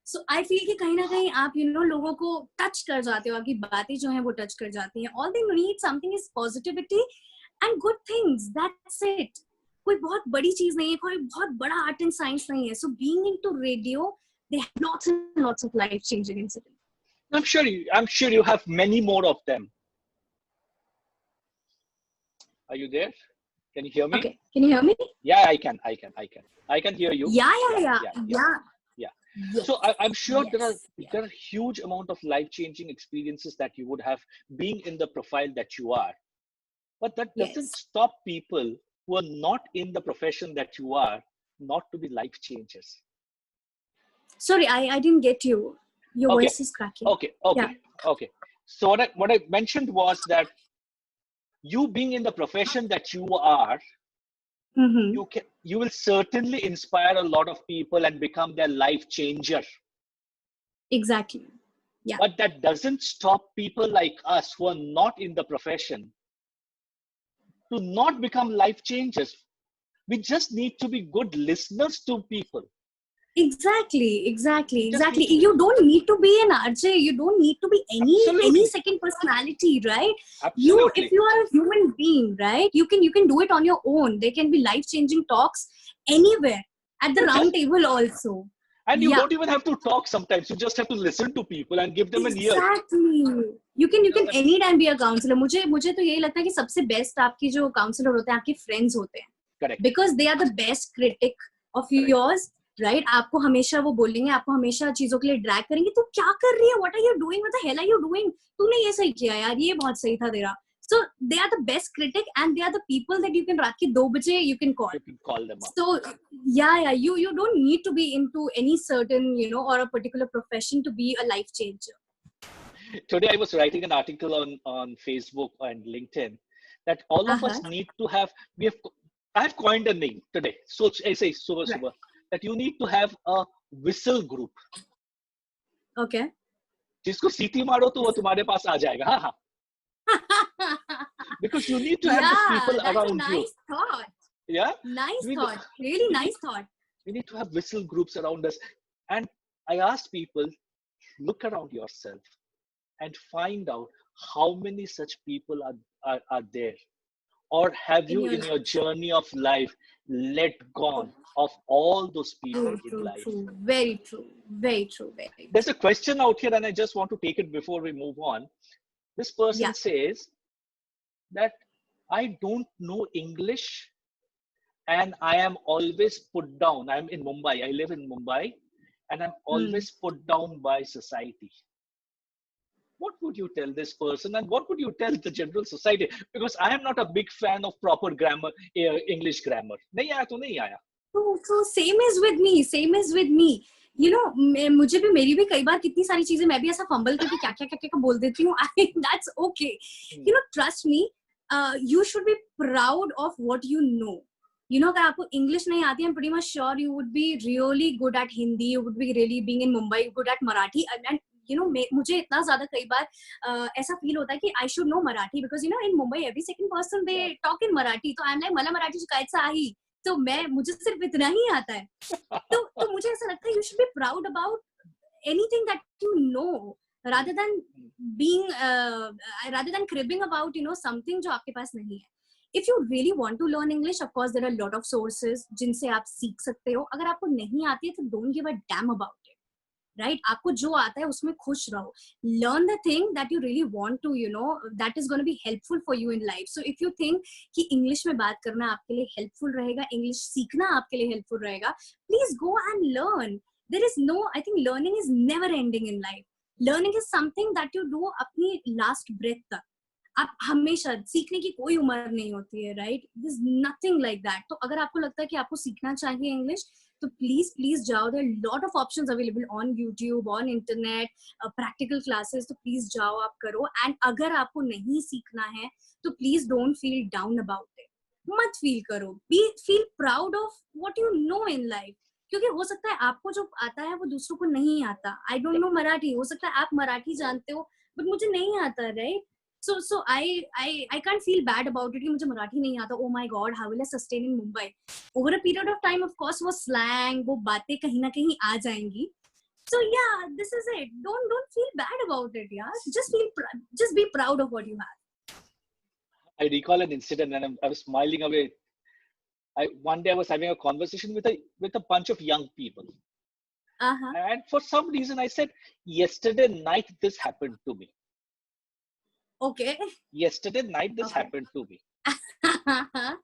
So I feel कि कहीं ना कहीं आप लोगों को टच कर जाते हो, आपकी बातें जो हैं वो टच कर जाती हैं. All they need something is positivity and good things. That's it. कोई बहुत बड़ी चीज नहीं है, कोई बहुत बड़ा आर्ट एंड साइंस नहीं है. So being into radio, they have lots and lots of life-changing incidents. I'm sure you have many more of them. Are you there? Can you hear me? Okay, can you hear me? Yeah, I can hear you. Yeah. Yes, So I'm sure yes, there are huge amount of life-changing experiences that you would have being in the profile that you are. But that doesn't yes. stop people who are not in the profession that you are not to be life changers. Sorry, I didn't get you. Your Okay, voice is cracking. okay, Yeah. okay, okay. So what I mentioned was that you being in the profession that you are, Mm-hmm. you will certainly inspire a lot of people and become their life changer. Exactly. Yeah. But that doesn't stop people like us who are not in the profession to not become life changers. We just need to be good listeners to people. Exactly. We just need to You don't need to be an RJ. You don't need to be any absolutely, second personality, right? If absolutely. you are a human being, right? You can do it on your own. There can be life changing talks anywhere at the You round just table also. and you Yeah. don't even have to talk sometimes. You just have to listen to people and give them an ear. Exactly. You can anytime be a counselor. मुझे तो यही लगता है कि सबसे best आपकी जो counsellor होते हैं आपके फ्रेंड्स होते हैं. Correct. Because they are the best critic of Correct. yours, right? आपको हमेशा वो बोलेंगे, आपको हमेशा चीजों के लिए ड्रैग करेंगे. तू क्या कर रही है? What are you doing? What the hell are you doing? तूने ये सही किया यार, ये बहुत सही था तेरा. So they are the best critic and they are the people that you can रात के 2 बजे you can call. You can call them up. So yeah, you don't need to be into any certain, or a particular profession to be a life changer. Today I was writing an article on Facebook and LinkedIn that all of us need to have. I have coined a name today. So I say super that you need to have a whistle group. Okay. जिसको सीटी मारो तो वो तुम्हारे पास आ जाएगा. हाँ हाँ. Because you need to have those people around that's a you. nice thought. Yeah. Nice thought. Really nice thought. We need to have whistle groups around us. And I asked people, look around yourself and find out how many such people are there. Or have you in your journey of life let go of all those people in life? True. Very true. There's a question out here and I just want to take it before we move on. This person says that I don't know English and I am always put down. I'm in Mumbai. I live in Mumbai and I'm always put down by society. What would you tell this person and what would you tell the general society? Because I am not a big fan of proper grammar, English grammar. नहीं आया तो नहीं आया. So same is with me. मुझे भी मेरी भी कई बार कितनी सारी चीजें मैं भी ऐसा फंबल करके क्या बोल देती हूँ. That's okay. Trust me. You should be proud of what you know. अगर आपको इंग्लिश नहीं आती, I'm pretty much sure you would be really good at Hindi. You would be really being in Mumbai good at Marathi. And मुझे इतना ज्यादा कई बार ऐसा feel होता है कि I should know Marathi because in Mumbai every second person they talk in Marathi. तो I'm like मला मराठी शिकायत आहे. तो मुझे सिर्फ इतना ही आता है. तो मुझे ऐसा लगता है you should be proud about anything that you know rather than being rather than cribbing about something जो आपके पास नहीं है. If you really want to learn English, of course there are a lot of sources जिनसे आप सीख सकते हो. अगर आपको नहीं आती है तो don't give a damn about it. Right? आपको जो आता है उसमें खुश रहो. Learn the thing that you really want to, that is going to be helpful for you in life. So if you think कि English में बात करना आपके लिए helpful रहेगा, English सीखना आपके लिए helpful रहेगा, please go and learn. There is I think learning is never ending in life. Learning is something that you do अपनी last breath तक. आप हमेशा सीखने की कोई उम्र नहीं होती है, right? There's nothing like that. तो अगर आपको लगता है कि आपको सीखना चाहिए इंग्लिश, तो please जाओ. There are a lot of options available on YouTube, on internet, practical classes. तो please जाओ, आप करो. And अगर आपको नहीं सीखना है, तो please don't feel down about it. मत feel करो. Feel proud of what you know in life. क्योंकि हो सकता है आपको जो आता है वो दूसरों को नहीं आता. I don't know Marathi. हो सकता है आप मराठी जानते हो, but मुझे नहीं आता, right? So I can't feel bad about it कि मुझे मराठी नहीं आता. Oh my God, how will I sustain in Mumbai? Over a period of time, of course, वो slang, वो बातें कहीं ना कहीं आ जाएंगी. So yeah, this is it. Don't feel bad about it, yeah. Just be proud of what you have. I recall an incident and I was smiling away. One day I was having a conversation with a bunch of young people. Uh-huh. And for some reason, I said, yesterday night this happened to me. Okay. Yesterday night this Okay. happened to me.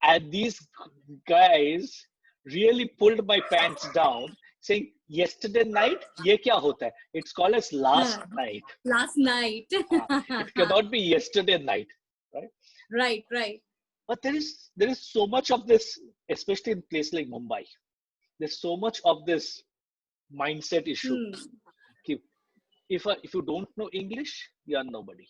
And these guys really pulled my pants down, saying, yesterday night, ye kya hota hai? It's called as last night. Last night. It cannot be yesterday night, right? Right, right. But there is so much of this, especially in places like Mumbai. There's so much of this mindset issue. If you don't know English, you are nobody.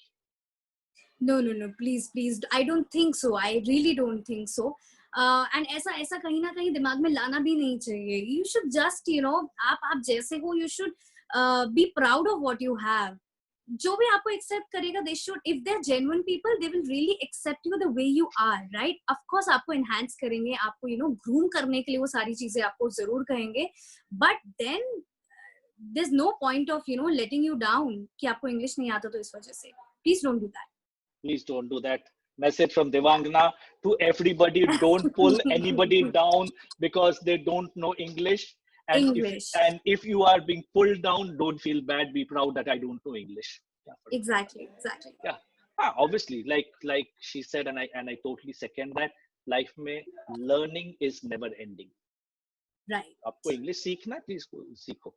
No, please, I don't think so. I really don't think so. And ऐसा कहीं ना कहीं दिमाग में लाना भी नहीं चाहिए. You should just, आप जैसे हो, you should be proud of what you have. जो भी आपको accept करेगा, they should, if they're genuine people, they will really accept you the way you are, right? Of course, आपको enhance करेंगे, आपको, groom करने के लिए वो सारी चीजें आपको जरूर कहेंगे. But then, there's no point of, letting you down कि आपको English नहीं आता तो इस वजह से. Please don't do that. Please don't do that. Message from Devangana to everybody: don't pull anybody down because they don't know English. And if you are being pulled down, don't feel bad. Be proud that I don't know English. Yeah, exactly. Yeah. Obviously, like she said, and I totally second that. Life में learning is never ending. Right. आपको English सीखना, please सीखो.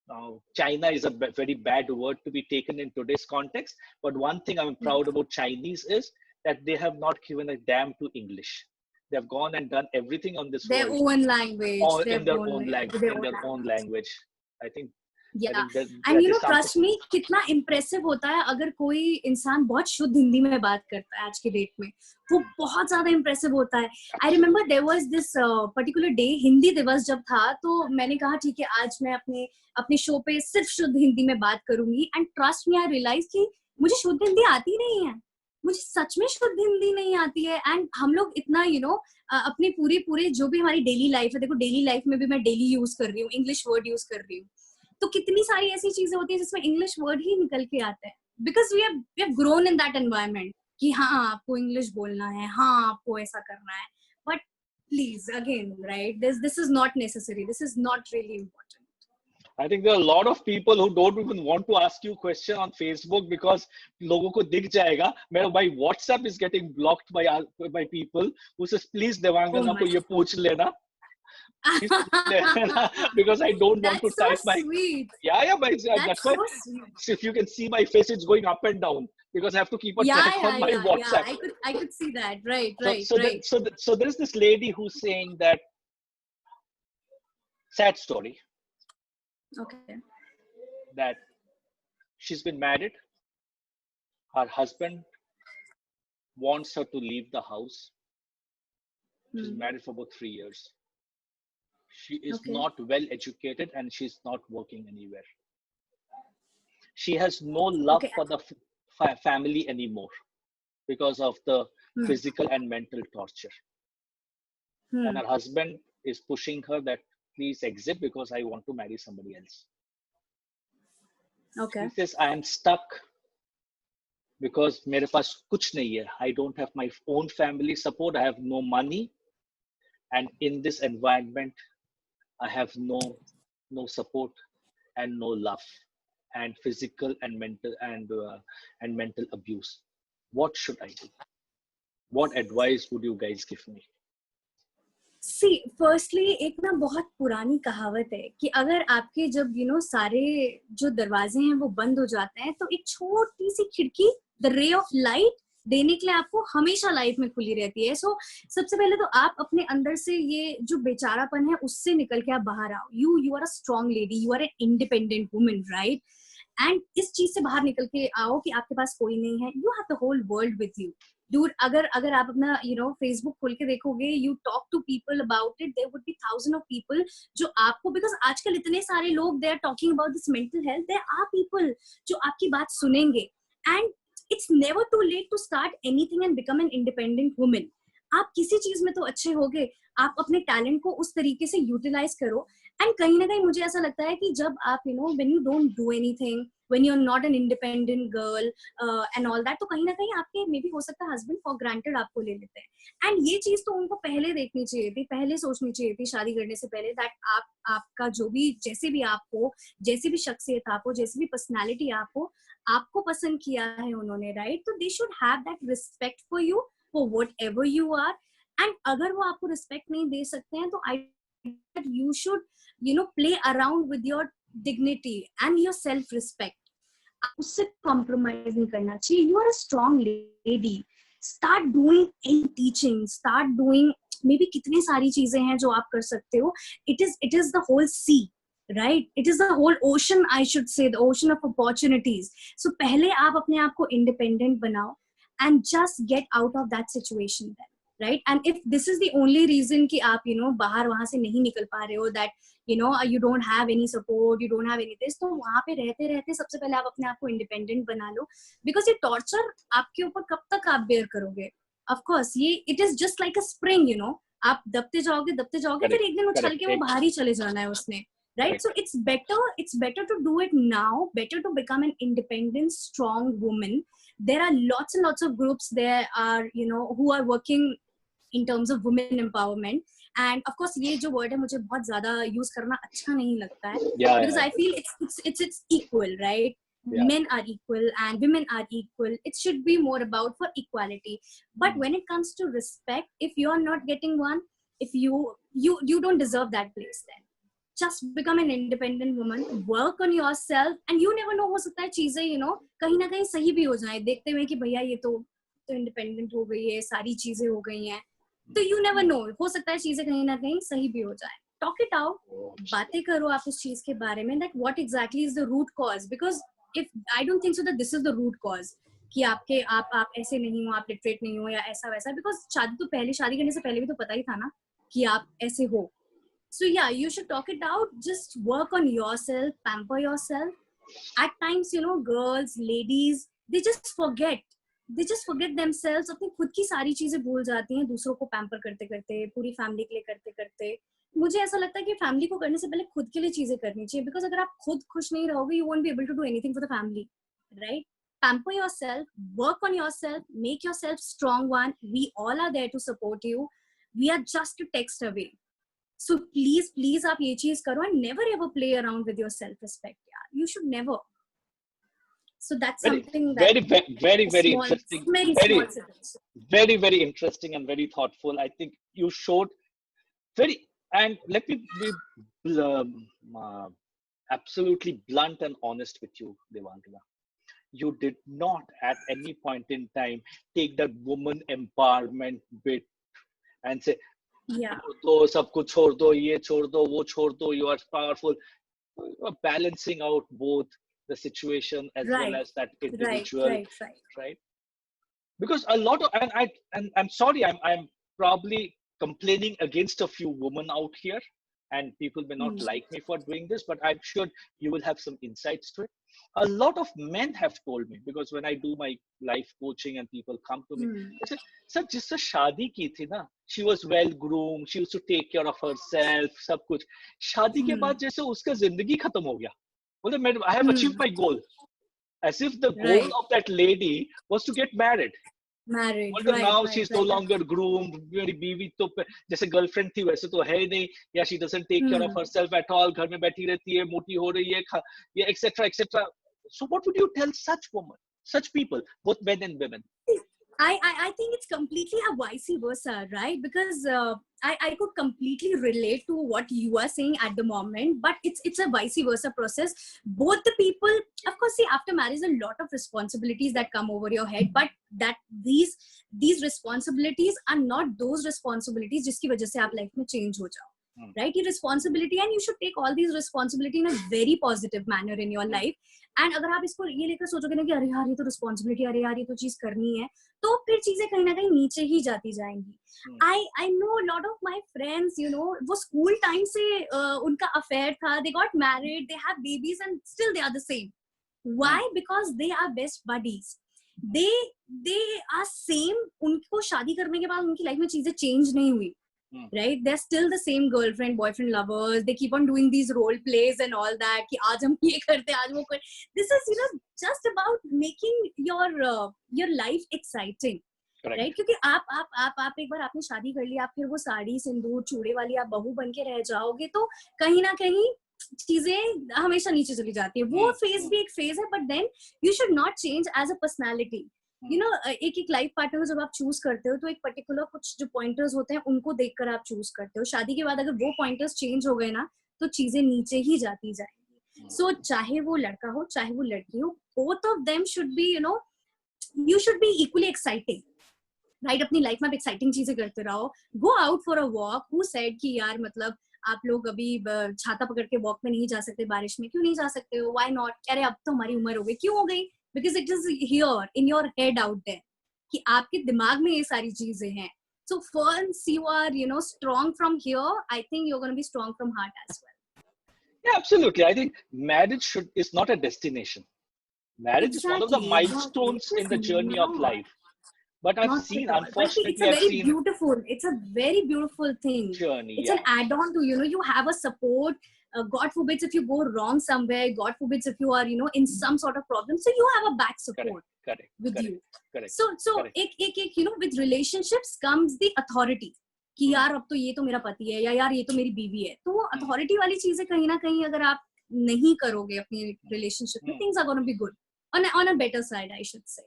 Now, China is a very bad word to be taken in today's context. But one thing I'm proud about Chinese is that they have not given a damn to English. They have gone and done everything on this their world. Own language. In their own language. I think. Yeah. And trust me, कितना impressive होता है अगर कोई इंसान बहुत शुद्ध हिंदी में बात करता है आज के डेट में. वो बहुत ज्यादा impressive होता है. I remember there was this particular day, Hindi दिवस जब था, तो मैंने कहा ठीक है, आज मैं अपने शो पे सिर्फ शुद्ध हिंदी में बात करूंगी. And trust me, I realized कि मुझे शुद्ध हिंदी आती नहीं है. मुझे सच में शुद्ध हिंदी नहीं आती है. एंड हम लोग इतना अपने पूरे जो भी हमारी डेली लाइफ है, देखो डेली लाइफ में भी मैं डेली यूज कर रही हूँ, इंग्लिश वर्ड यूज कर रही हूँ, तो कितनी सारी ऐसी चीजें होती है जिसमें इंग्लिश वर्ड ही निकल के आते हैं. Because we have grown in that environment कि हाँ आपको इंग्लिश बोलना है, हाँ आपको ऐसा करना है. But please again, right, this is not necessary, this is not really important. I think there are a lot of people who don't even want to ask you question on Facebook because लोगों को दिख जाएगा. My WhatsApp is getting blocked by people who says please Devangana को ये पूछ लेना. Because I don't want to type my. Sweet. Yeah, that's why. So if you can see my face, it's going up and down because I have to keep a track on my WhatsApp. Yeah, I could see that. Right. So there's this lady who's saying that sad story. Okay. That she's been married. Her husband wants her to leave the house. She's married for about 3 years. She is not well educated and she's not working anywhere. She has no love for the family anymore because of the physical and mental torture. And her husband is pushing her that please exit because I want to marry somebody else. Okay. She says, I am stuck because मेरे पास कुछ नहीं है. I don't have my own family support. I have no money. And in this environment, I have no support and no love and physical and mental abuse. What should I do? What advice would you guys give me? See, firstly, एक ना बहुत पुरानी कहावत है कि अगर आपके जब सारे जो दरवाजे हैं वो बंद हो जाते हैं तो एक छोटी सी खिड़की, the ray of light, देने के लिए आपको हमेशा लाइफ में खुली रहती है. सो सबसे पहले तो आप अपने अंदर से ये जो बेचारापन है उससे निकल के आप बाहर आओ. You are a strong lady, you are an independent woman, right? And इस चीज से बाहर निकल के आओ कि आपके पास कोई नहीं है. You have the whole world with you. Dude, अगर आप अपना Facebook खोल के देखोगे, you talk to people about it, there would be thousands of people जो आपको, because आजकल इतने सारे लोग they are talking about this mental health, there are people जो आपकी बात सुनेंगे. And it's never too late to start anything and become an independent woman. आप किसी चीज में तो अच्छे होगे, आप अपने टैलेंट को उस तरीके से यूटिलाइज करो। एंड कहीं ना कहीं मुझे ऐसा लगता है कि जब आप when you don't do anything, when you are not an independent girl and all that, तो कहीं ना कहीं आपके मे बी हो सकता है हस्बैंड फॉर ग्रांटेड आपको ले लेते हैं। एंड ये चीज तो उनको पहले देखनी चाहिए थी, पहले सोचनी चाहिए थी शादी करने से पहले, दैट आपका जो भी, जैसे भी आप हो, जैसी भी शख्सियत आप हो, जैसी भी पर्सनैलिटी आप हो, आपको पसंद किया है उन्होंने, राइट? तो they should have that respect for whatever you are यू आर। एंड अगर वो आपको रिस्पेक्ट नहीं दे सकते हैं तो I you should play around with your dignity and your self respect। उससे कॉम्प्रोमाइज नहीं करना चाहिए। You are a strong lady, start doing any teaching, start doing maybe कितनी सारी चीजें हैं जो आप कर सकते हो। It is the whole sea, right? It is the whole ocean, I should say the ocean of opportunities. So पहले आप अपने आप को इंडिपेंडेंट बनाओ and just get out of that situation, right? And if this is the only reason कि आप बाहर वहां से नहीं निकल पा रहे हो, that you don't have any support, you don't have any this, तो वहां पे रहते रहते सबसे पहले आप अपने आप को इंडिपेंडेंट बना लो। बिकॉज ये टॉर्चर आपके ऊपर कब तक आप बेयर करोगे? ऑफ कोर्स ये it is just like a spring, आप दबते जाओगे फिर एक दिन उछल के वो बाहर ही चले जाना है उसने, right? So it's better to do it now, better to become an independent strong woman. There are lots and lots of groups there are who are working in terms of women empowerment, and of course ये जो word है मुझे बहुत ज़्यादा use करना अच्छा नहीं लगता है, because I feel it's equal, right? Men are equal and women are equal. It should be more about for equality. But when it comes to respect, if you're not getting one, if you don't deserve that place, then just become an independent woman, work on yourself, and you never know, हो सकता है चीजें कहीं ना कहीं सही भी हो जाए, देखते हुए कि भैया ये तो इंडिपेंडेंट हो गई है, सारी चीजें हो गई हैं, तो you never know, हो सकता है चीजें कहीं ना कहीं सही भी हो जाए। Talk it out, बातें करो आप उस चीज के बारे में, that what exactly is the root cause, because if I don't think so that this is the root cause कि आप ऐसे नहीं हो, आप लिटरेट नहीं हो या ऐसा वैसा, because शादी करने से पहले भी तो पता ही था ना कि आप ऐसे हो। So yeah, you should talk it out. Just work on yourself, pamper yourself. At times, girls, ladies, they just forget themselves. अपनी खुद की सारी चीजें भूल जाती हैं दूसरों को पैम्पर करते करते, पूरी फैमिली के लिए करते करते। मुझे ऐसा लगता है कि फैमिली को करने से पहले खुद के लिए चीजें करनी चाहिए, बिकॉज अगर आप खुद खुश नहीं रहोगे, you won't be able to do anything for the family, right? Pamper yourself, work on yourself, make yourself strong one. We all are there to support you. We are just a text away. So please आप ये चीज करो, and never ever play around with your self-respect. Yeah, you should never. So that's something that very interesting, very very interesting and very thoughtful. I think you showed and let me be absolutely blunt and honest with you, Devangana. You did not at any point in time take that woman empowerment bit and say, तो सब कुछ छोड़ दो, ये छोड़ दो, वो छोड़ दो, you are powerful. You are balancing out both the situation as well as that individual, right? Because a lot of, and I'm sorry, I'm probably complaining against a few women out here, and people may not like me for doing this, but I'm sure you will have some insights to it. A lot of men have told me, because when I do my life coaching and people come to me, they say, sir, जिससे शादी की थी ना, she was well groomed, she used to take care of herself, सब कुछ, शादी के बाद जैसे उसका जिंदगी खत्म हो गया, बोले I have achieved my goal, as if the goal of that lady was to get married. Although now she's no longer groomed, मेरी बीवी तो जैसे गर्लफ्रेंड थी वैसे तो है ही नहीं, या she doesn't take care of herself at all, घर में बैठी रहती है, मोटी हो रही है, ये etc. So what would you tell such women, such people, both men and women? I think it's completely a vice versa, right? Because I could completely relate to what you are saying at the moment, but it's a vice versa process. Both the people, of course, see, after marriage, a lot of responsibilities that come over your head, but that these responsibilities are not those responsibilities जिसकी वजह से आप life में change हो जाओ. Right? Your responsibility, and you should take all these responsibility in a very positive manner in your life. And अगर आप इसको ये लेकर सोचोगे ना कि अरे यार ये तो responsibility, अरे यार ये तो चीज करनी है, तो फिर चीजें कहीं ना कहीं नीचे ही जाती जाएंगी. I know a lot of my friends, वो school time से उनका affair था, they got married, they have babies, and still they are the same. Why? Because they are best buddies. they are same. उनको शादी करने के बाद उनकी लाइफ में चीजें चेंज नहीं हुई, right? They're still the same girlfriend boyfriend lovers. They keep on doing these role plays and all that कि आज हम ये करते आज वो कर. This is just about making your life exciting. Correct. Right? क्योंकि आप एक बार आपने शादी कर ली, आप फिर वो साड़ी सिंदूर चूड़े वाली आप बहू बन के रह जाओगे तो कहीं ना कहीं चीजें हमेशा नीचे चली जाती है. वो फेज भी एक फेज है, but then you should not change as a personality. एक लाइफ पार्टनर जब आप चूज करते हो तो एक पर्टिकुलर कुछ जो पॉइंटर्स होते हैं उनको देखकर आप चूज करते हो. शादी के बाद अगर वो पॉइंटर्स चेंज हो गए ना तो चीजें नीचे ही जाती जाएंगी. सो चाहे वो लड़का हो चाहे वो लड़की हो, both of them should be you should be equally exciting, right? अपनी लाइफ में एक्साइटिंग चीजें करते रहो. Go out for a walk. Who said कि यार मतलब आप लोग अभी छाता पकड़ के वॉक में नहीं जा सकते, बारिश में क्यों नहीं जा सकते हो? Why not? अरे अब तो हमारी उम्र हो गई. क्यों हो गई? Because it is here in your head out there कि आपके दिमाग में ये सारी चीजें हैं. So once you are strong from here, I think you're going to be strong from heart as well. Yeah, absolutely. I think marriage is not a destination. Marriage is one of the milestones in the journey of life. But I've seen, unfortunately, it's a very beautiful thing. Journey, it's an add-on to, you have a support. God forbids if you go wrong somewhere. God forbids if you are, in some sort of problem. So you have a back support with you. Correct. So with relationships comes the authority. कि यार अब तो ये तो मेरा पति है या यार ये तो मेरी बीवी है. तो वो अथॉरिटी वाली चीजें कहीं ना कहीं अगर आप नहीं करोगे अपनी रिलेशनशिप में, things are going to be good on a better side, I should say.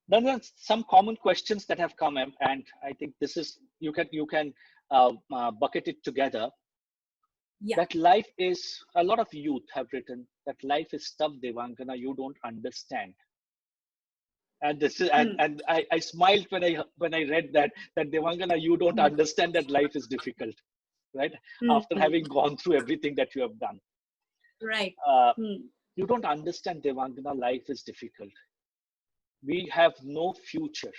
Then there are some common questions that have come, and I think this is you can bucket it together. Yeah. That life is, a lot of youth have written that life is tough, Devangana, you don't understand. And this is and I smiled when I read that Devangana, you don't understand that life is difficult, right? After having gone through everything that you have done, right? You don't understand, Devangana, life is difficult. We have no future.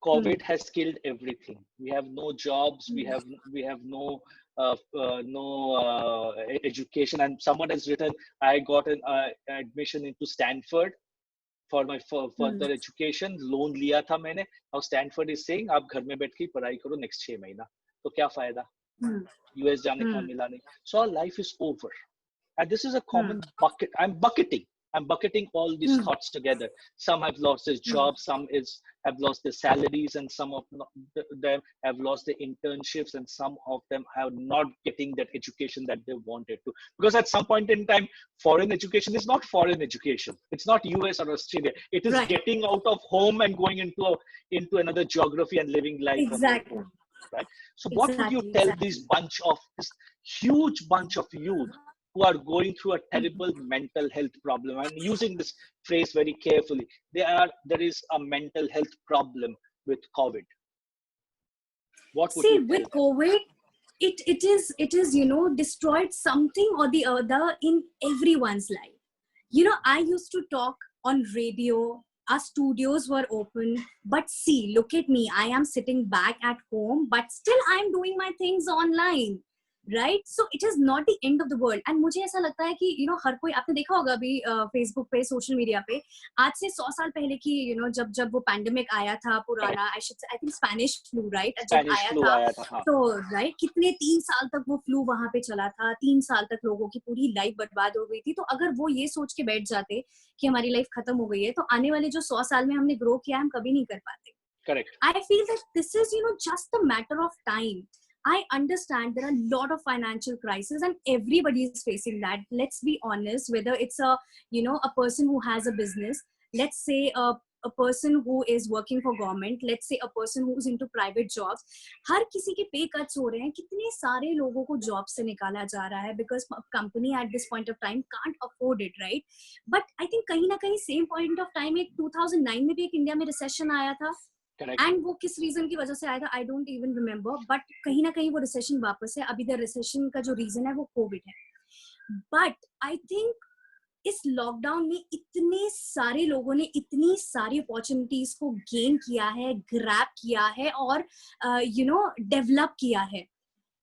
COVID has killed everything. We have no jobs. We have no education. And someone has written, I got an admission into Stanford for my further education. Loan लिया था मैंने. Now Stanford is saying, आप घर में बैठ के पढ़ाई करो next 6 महीना. तो क्या फायदा? US जाने का मिला नहीं. So our life is over. And this is a common bucket. I'm bucketing all these thoughts together. Some have lost their jobs, some have lost their salaries, and some of them have lost their internships, and some of them have not getting that education that they wanted to. Because at some point in time, foreign education is not foreign education. It's not US or Australia. It is getting out of home and going into another geography and living life. Exactly. On home, right. So what would you tell this huge bunch of youth who are going through a terrible mental health problem? I'm using this phrase very carefully. There is a mental health problem with COVID. What would you with COVID, it is destroyed something or the other in everyone's life. I used to talk on radio. Our studios were open, but see, look at me. I am sitting back at home, but still I'm doing my things online. Right? So it is not the end of the world. And मुझे ऐसा लगता है कि हर कोई, आपने देखा होगा अभी फेसबुक पे, सोशल मीडिया पे, आज से 100 साल पहले की जब वो पैंडेमिक आया था पुराना, I think Spanish flu, right? जब आया था तो राइट, कितने 3 साल तक वो फ्लू वहां पे चला था. 3 साल तक लोगों की पूरी लाइफ बर्बाद हो गई थी. तो अगर वो ये सोच के बैठ जाते कि हमारी लाइफ खत्म हो गई है, तो आने वाले जो 100 साल में हमने ग्रो किया हम कभी नहीं कर पाते. Correct. I feel that this is just a matter of time. I understand there are a lot of financial crises and everybody is facing that. Let's be honest, whether it's a person who has a business, let's say a person who is working for government, let's say a person who's into private jobs, हर किसी के पे cuts हो रहे हैं. कितने सारे लोगों को जॉब से निकाला जा रहा है because company at this point of time can't afford it, right? But I think कहीं ना कहीं same point of time एक 2009 में भी एक इंडिया में recession आया था. एंड वो किस रीजन की वजह से आया था I don't even remember, but कहीं ना कहीं वो रिसेशन वापस है. अभी द रिसेशन का जो रीजन है वो कोविड है. बट आई थिंक इस लॉकडाउन में इतने सारे लोगों ने इतनी सारी अपॉर्चुनिटीज को गेन किया है, ग्रैब किया है और डेवलप किया है.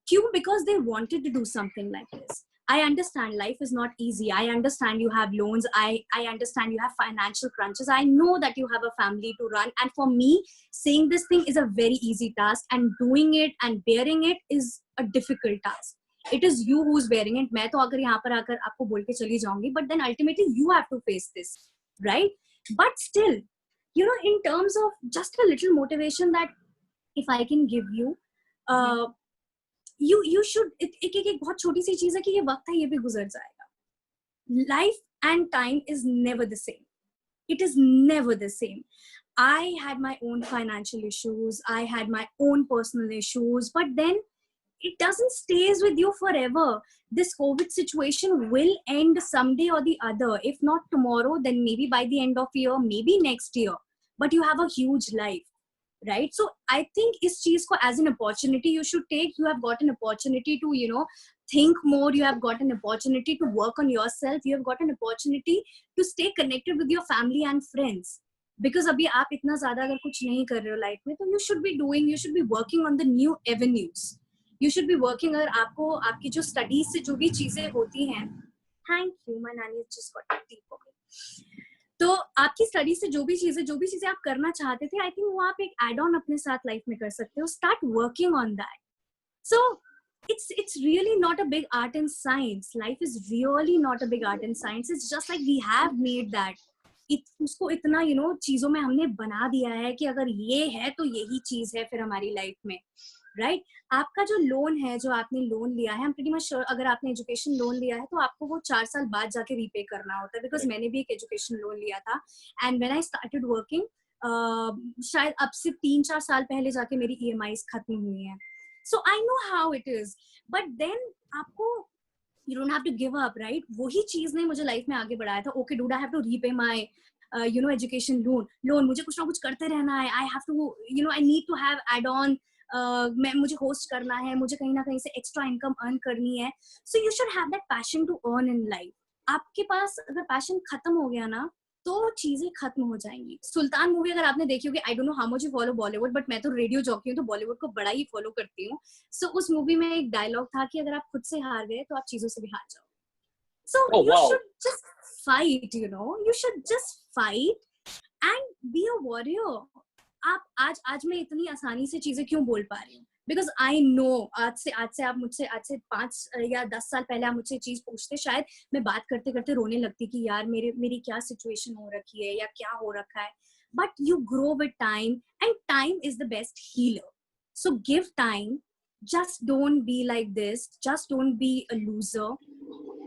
क्यों? Because they wanted to do something like this. I understand life is not easy. I understand you have loans. I understand you have financial crunches. I know that you have a family to run. And for me, saying this thing is a very easy task, and doing it and bearing it is a difficult task. It is you who's bearing it. मैं तो अगर यहाँ पर आकर आपको बोल के चली जाऊंगी, but then ultimately you have to face this, right? But still, in terms of just a little motivation that if I can give you, you should, एक बहुत छोटी सी चीज है कि ये वक्त है, ये भी गुजर जाएगा. Life and time is never the same. It is never the same. I had my own financial issues. I had my own personal issues, but then it doesn't stays with you forever. This COVID situation will end someday or the other. If not tomorrow, then maybe by the end of year, maybe next year. But you have a huge life, right? So I think is cheez ko as an opportunity you should take. You have got an opportunity to think more. You have got an opportunity to work on yourself. You have got an opportunity to stay connected with your family and friends, because abhi aap itna zyada agar kuch nahi kar rahe ho life mein, तो you should be working on the new avenues. You should be working. अगर आपको आपकी जो studies से जो भी चीजें होती हैं, थैंक यू, माय नानी just got T for me. तो आपकी स्टडी से जो भी चीजें आप करना चाहते थे, आई थिंक वो आप एक एड ऑन अपने साथ लाइफ में कर सकते हो. Start working on that. So it's really not a big art and science. Life is really not a big art and science. It's just like we have made that. उसको इतना चीजों में हमने बना दिया है कि अगर ये है तो यही चीज है फिर हमारी लाइफ में, राइट? आपका जो लोन है, जो आपने लोन लिया है, प्रीटी मच श्योर अगर आपने एजुकेशन लोन लिया है तो आपको वो 4 साल बाद जाके रीपे करना होता है. बिकॉज मैंने भी एक एजुकेशन लोन लिया था, and when I started working शायद अब से 3-4 साल पहले जाके मेरी EMIs खत्म हुई हैं. So I know how it is, but then आपको you don't have to give up, right? वही चीज ने मुझे लाइफ में आगे बढ़ाया था. Okay, dude, I have to repay my education loan. मुझे कुछ ना कुछ करते रहना है. I have to, I need to have add on. मैं मुझे होस्ट करना है, मुझे कहीं ना कहीं से एक्स्ट्रा इनकम अर्न करनी है. So you should have that passion to earn in life. आपके पास अगर पैशन खत्म हो गया ना तो चीजें खत्म हो जाएंगी. सुल्तान मूवी अगर आपने देखी होगी, I don't know how much you follow Bollywood, but मैं तो रेडियो जॉकी हूँ तो बॉलीवुड को बड़ा ही फॉलो करती हूँ. सो उस मूवी में एक डायलॉग था कि अगर आप खुद से हार गए तो आप चीजों से भी हार जाओ. सो you should just fight, you should just fight and be a warrior. आप आज मैं इतनी आसानी से चीजें क्यों बोल पा रही हूँ? बिकॉज आई नो आज से आप मुझसे आज से 5 या 10 साल पहले आप मुझसे चीज पूछते, शायद मैं बात करते करते रोने लगती कि यार मेरी क्या सिचुएशन हो रखी है या क्या हो रखा है. But you grow with time, and time is the best healer. So give time. Just don't be like this. Just don't be a loser.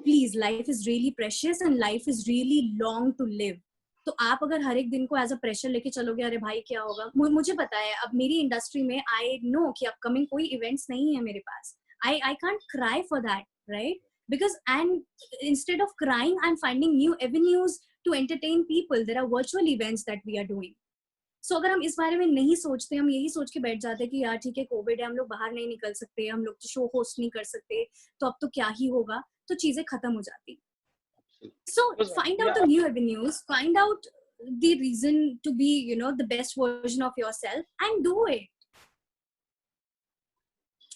Please, life is really precious and life is really long to live. तो आप अगर हर एक दिन को as a pressure लेके चलोगे, अरे भाई क्या होगा, मुझे पता है अब मेरी इंडस्ट्री में आई नो कि अपकमिंग कोई इवेंट्स नहीं है मेरे पास. I can't cry for that, right? Because and instead of crying I am finding new avenues to entertain people. There are virtual events that we are doing. So अगर हम इस बारे में नहीं सोचते, हम यही सोच के बैठ जाते कि यार ठीक है कोविड है, हम लोग बाहर नहीं निकल सकते, हम लोग शो होस्ट नहीं कर सकते, तो अब तो क्या ही होगा, तो चीजें खत्म हो जाती. So find out the new avenues, find out the reason to be, the best version of yourself and do it.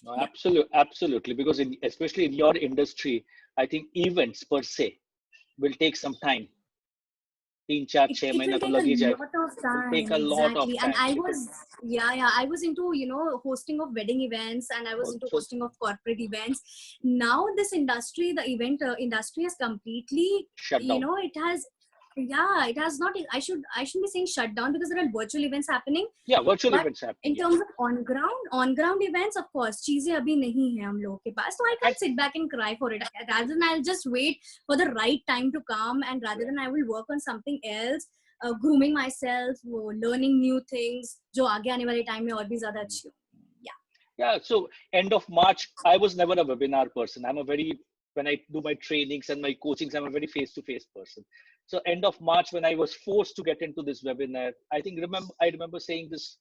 No, absolutely. Because especially in your industry, I think events per se will take some time. 3-4-6 महीना तो लग ही जाएगा. Take a lot of time. And I was into hosting of wedding events, and I was into hosting of corporate events. Now this industry, the event industry has completely shut down. It has not. I shouldn't be saying shut down, because there are virtual events happening. Yeah, virtual events happening. In terms of on ground events, of course, चीजें अभी नहीं है हम लोगों के पास. So I can't sit back and cry for it. Rather than I'll just wait for the right time to come, and rather than I will work on something else, grooming myself, learning new things, जो आगे आने वाले time में और भी ज़्यादा अच्छी हो. Yeah. So end of March, I was never a webinar person. When I do my trainings and my coachings, I'm a very face-to-face person. So end of March, when I was forced to get into this webinar, I remember saying this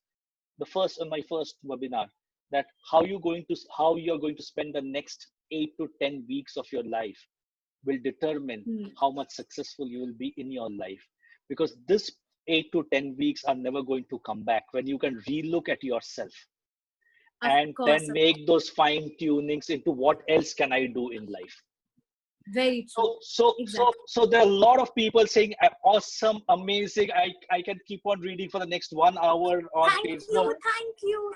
on my first webinar, that how you're going to spend the next 8 to 10 weeks of your life will determine how much successful you will be in your life. Because this 8 to 10 weeks are never going to come back when you can relook at yourself and then make those fine tunings into what else can I do in life. Very true. So there are a lot of people saying awesome, amazing. I can keep on reading for the next 1 hour on Facebook. Thank you.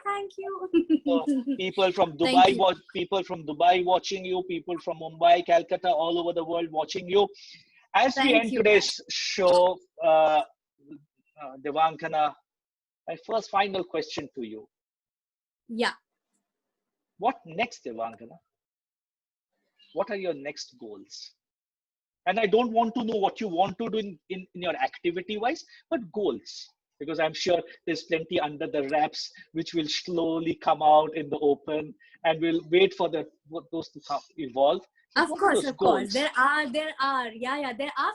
So people from Thank Dubai you. people from Dubai watching you, people from Mumbai, Calcutta, all over the world watching you. As we Thank end you. today's show, Devangana, my first final question to you. Yeah. What next, Devangana? What are your next goals? And I don't want to know what you want to do in your activity wise, but goals. Because I'm sure there's plenty under the wraps, which will slowly come out in the open, and we'll wait for those to evolve. Of course. There are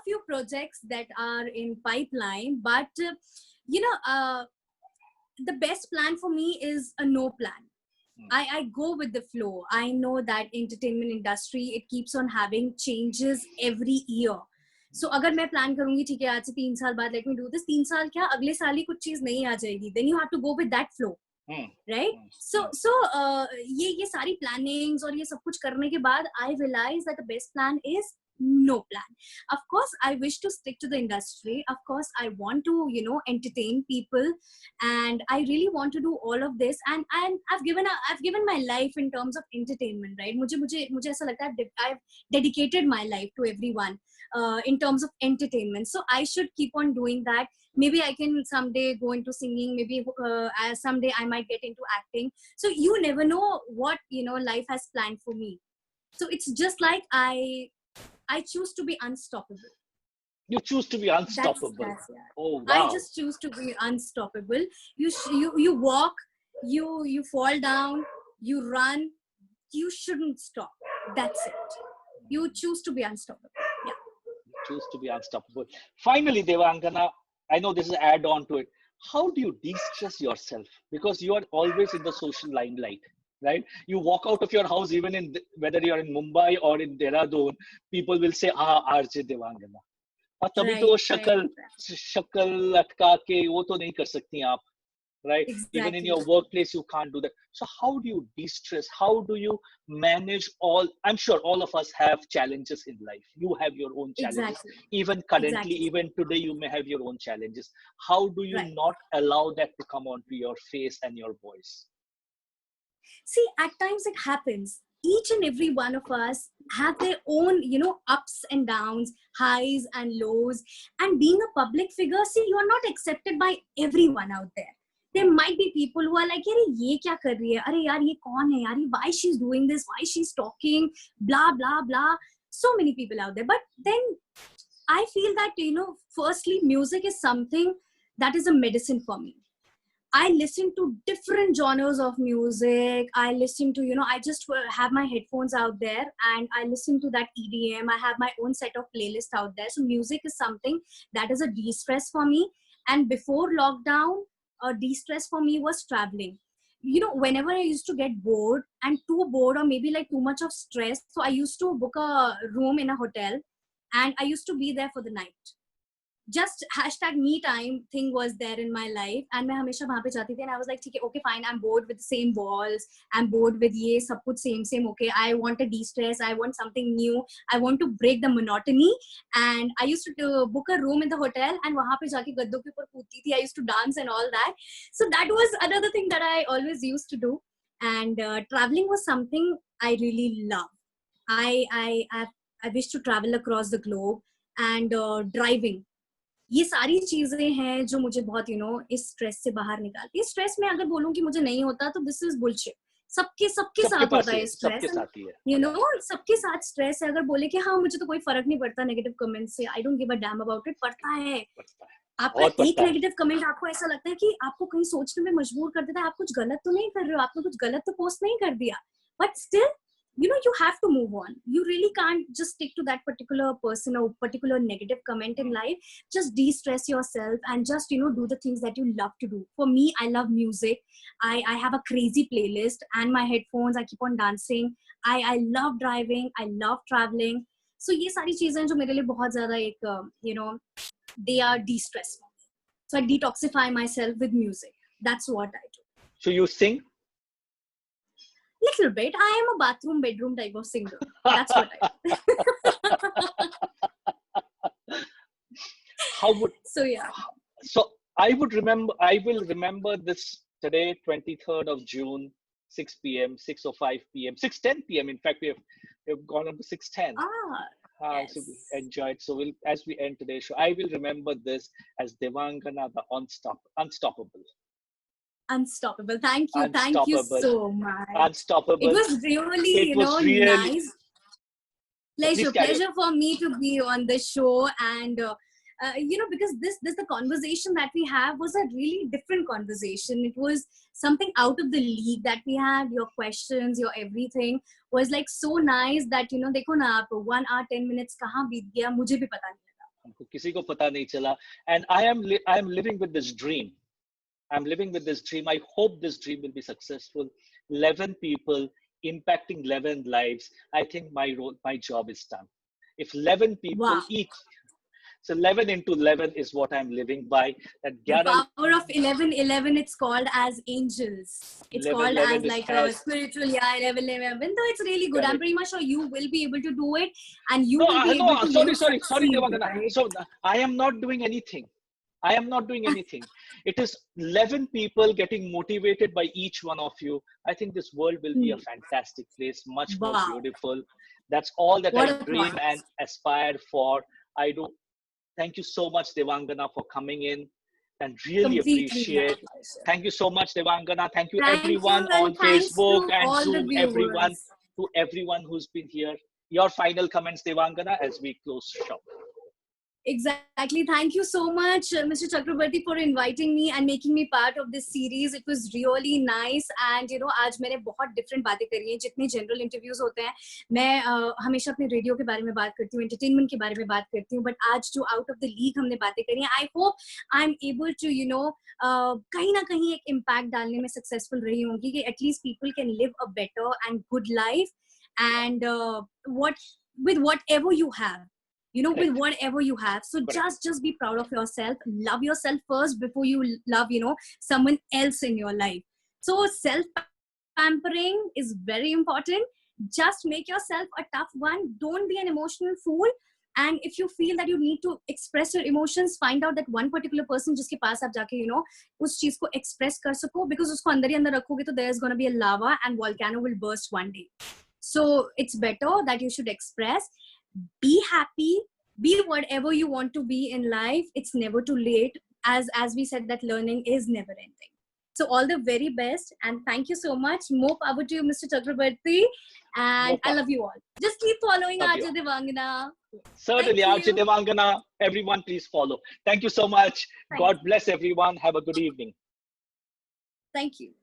few projects that are in pipeline, but the best plan for me is a no plan. I go with the flow. I know that entertainment industry, it keeps on having changes every year. So अगर मैं plan करूँगी ठीक है आज से 3 साल बाद let me do this 3 साल क्या अगले साल ही कुछ चीज नहीं आ जाएगी, then you have to go with that flow, right? So ये सारी plannings और ये सब कुछ करने के बाद I realize that the best plan is no plan. Of course I wish to stick to the industry. Of course I want to entertain people, and I really want to do all of this, and I've given my life in terms of entertainment, right? मुझे ऐसा लगता है I've dedicated my life to everyone in terms of entertainment, so I should keep on doing that. Maybe I can someday go into singing, maybe someday I might get into acting. So you never know what life has planned for me. So it's just like I choose to be unstoppable. You choose to be unstoppable. That's, yeah. Oh wow! I just choose to be unstoppable. You walk, you fall down, you run. You shouldn't stop. That's it. You choose to be unstoppable. Yeah. You choose to be unstoppable. Finally, Devangana, I know this is an add-on to it. How do you de-stress yourself? Because you are always in the social limelight. Right? You walk out of your house, even whether you're in Mumbai or in Dehradun, people will say, RJ Devangana. और तभी तो शक्ल लटका के वो तो नहीं कर सकती आप, right? Exactly. Even in your workplace, you can't do that. So how do you de-stress? How do you manage all? I'm sure all of us have challenges in life. You have your own challenges. Exactly. Even currently, even today, you may have your own challenges. How do you not allow that to come onto your face and your voice? See, at times it happens. Each and every one of us have their own, ups and downs, highs and lows. And being a public figure, see, you are not accepted by everyone out there. There might be people who are like, "Yare, ye kya kar rahi hai? Arey yaar, ye kaun hai? Yaar, why she's doing this? Why she's talking? Blah, blah, blah." So many people out there. But then I feel that, firstly, music is something that is a medicine for me. I listen to different genres of music. I listen to, I just have my headphones out there and I listen to that EDM. I have my own set of playlists out there. So music is something that is a de-stress for me. And before lockdown, a de-stress for me was traveling. Whenever I used to get bored and too bored or maybe like too much of stress, so I used to book a room in a hotel and I used to be there for the night. Just #me time thing was there in my life, and मैं हमेशा वहाँ पे जाती थी, and I was like, okay, fine, I'm bored with the same walls, I'm bored with ये सब कुछ same, okay, I want a de-stress, I want something new, I want to break the monotony, and I used to book a room in the hotel, and वहाँ पे जाके गद्दों के ऊपर कूदती थी, I used to dance and all that. So that was another thing that I always used to do, and traveling was something I really love. I wish to travel across the globe, and driving. ये सारी चीजें हैं जो मुझे बहुत इस stress से बाहर निकालती है. स्ट्रेस में अगर बोलूं कि मुझे नहीं होता तो दिस इज बुलशिट. सबके साथ होता है स्ट्रेस, सबके साथ स्ट्रेस है. अगर बोले कि हाँ मुझे तो कोई फर्क नहीं पड़ता नेगेटिव कमेंट से, I don't give a damn about it, पड़ता है. आपका एक नेगेटिव कमेंट आपको ऐसा लगता है कि आपको कहीं सोचने में मजबूर कर देता है, आप कुछ गलत तो नहीं कर रहे हो, आपने कुछ गलत तो पोस्ट नहीं कर दिया, but still you have to move on. You really can't just stick to that particular person or particular negative comment in life. Just de-stress yourself and just do the things that you love to do. For me, I love music. I have a crazy playlist and my headphones. I keep on dancing. I love driving. I love traveling. So ये सारी चीजें जो मेरे लिए बहुत ज्यादा एक they are de-stress for me. So I detoxify myself with music. That's what I do. So you sing? Little bit. I am a bedroom type of singer. That's what I do. So yeah. So I will remember this today, 23rd of June, 6 p.m., 6:05 p.m., 6:10 p.m. In fact, we have gone up to 6:10. So we Yes. enjoyed. So as we end today's show, I will remember this as Devangana, the unstoppable. Unstoppable. Thank you. Thank you Unstoppable. so much. It Unstoppable. was really, It was really. nice. Please carry on. Pleasure for me to be on the show. And, because this the conversation that we have was a really different conversation. It was something out of the league that we had. Your questions, your everything was like so nice that, देखो ना आप 1 hour 10 minutes कहाँ बीत गया मुझे भी पता नहीं लगा. हमको किसी को पता नहीं चला. And I am living with this dream. I'm living with this dream. I hope this dream will be successful. 11 people impacting 11 lives. I think my job is done. If 11 people Wow. each, so 11 into 11 is what I'm living by. That the power of 11, it's called as angels. It's 11, called 11 as like a spiritual, 11. So it's really good. I'm pretty much sure you will be able to do it, and you will be able to sorry, Devangana. Right? So I am not doing anything. I am not doing anything. It is 11 people getting motivated by each one of you. I think this world will be a fantastic place, much more beautiful. That's all that I dream and aspire for. I do. Thank you so much, Devangana, for coming in and really appreciate. Thank you so much, Devangana. Thank you everyone on Facebook and Zoom, to everyone who's been here. Your final comments, Devangana, as we close shop. Exactly. Thank you so much, Mr. Chakrabarti, for inviting me and making me part of this series. It was really nice. And आज मैंने बहुत different बातें करी हैं. जितने general interviews होते हैं, मैं हमेशा अपने radio के बारे में बात करती हूँ, entertainment के बारे में बात करती हूँ. But आज जो out of the league हमने बातें करी हैं, I hope I'm able to, कहीं ना कहीं एक impact डालने में successful रही होंगी कि at least people can live a better and good life, and with whatever you have. With whatever you have. So just be proud of yourself. Love yourself first before you love, someone else in your life. So self-pampering is very important. Just make yourself a tough one. Don't be an emotional fool. And if you feel that you need to express your emotions, find out that one particular person जिसके पास आप जाके उस चीज को express कर सको, because उसको अंदर ही अंदर रखोगे तो there's going to be a lava and volcano will burst one day. So it's better that you should express. Be happy, be whatever you want to be in life. It's never too late. As we said, that learning is never ending. So all the very best, and thank you so much. More power to you, Mr. Chakrabarti, and I love you all. Just keep following Arjun Devangana. Certainly, Arjun Devangana. Everyone, please follow. Thank you so much. God bless everyone. Have a good evening. Thank you.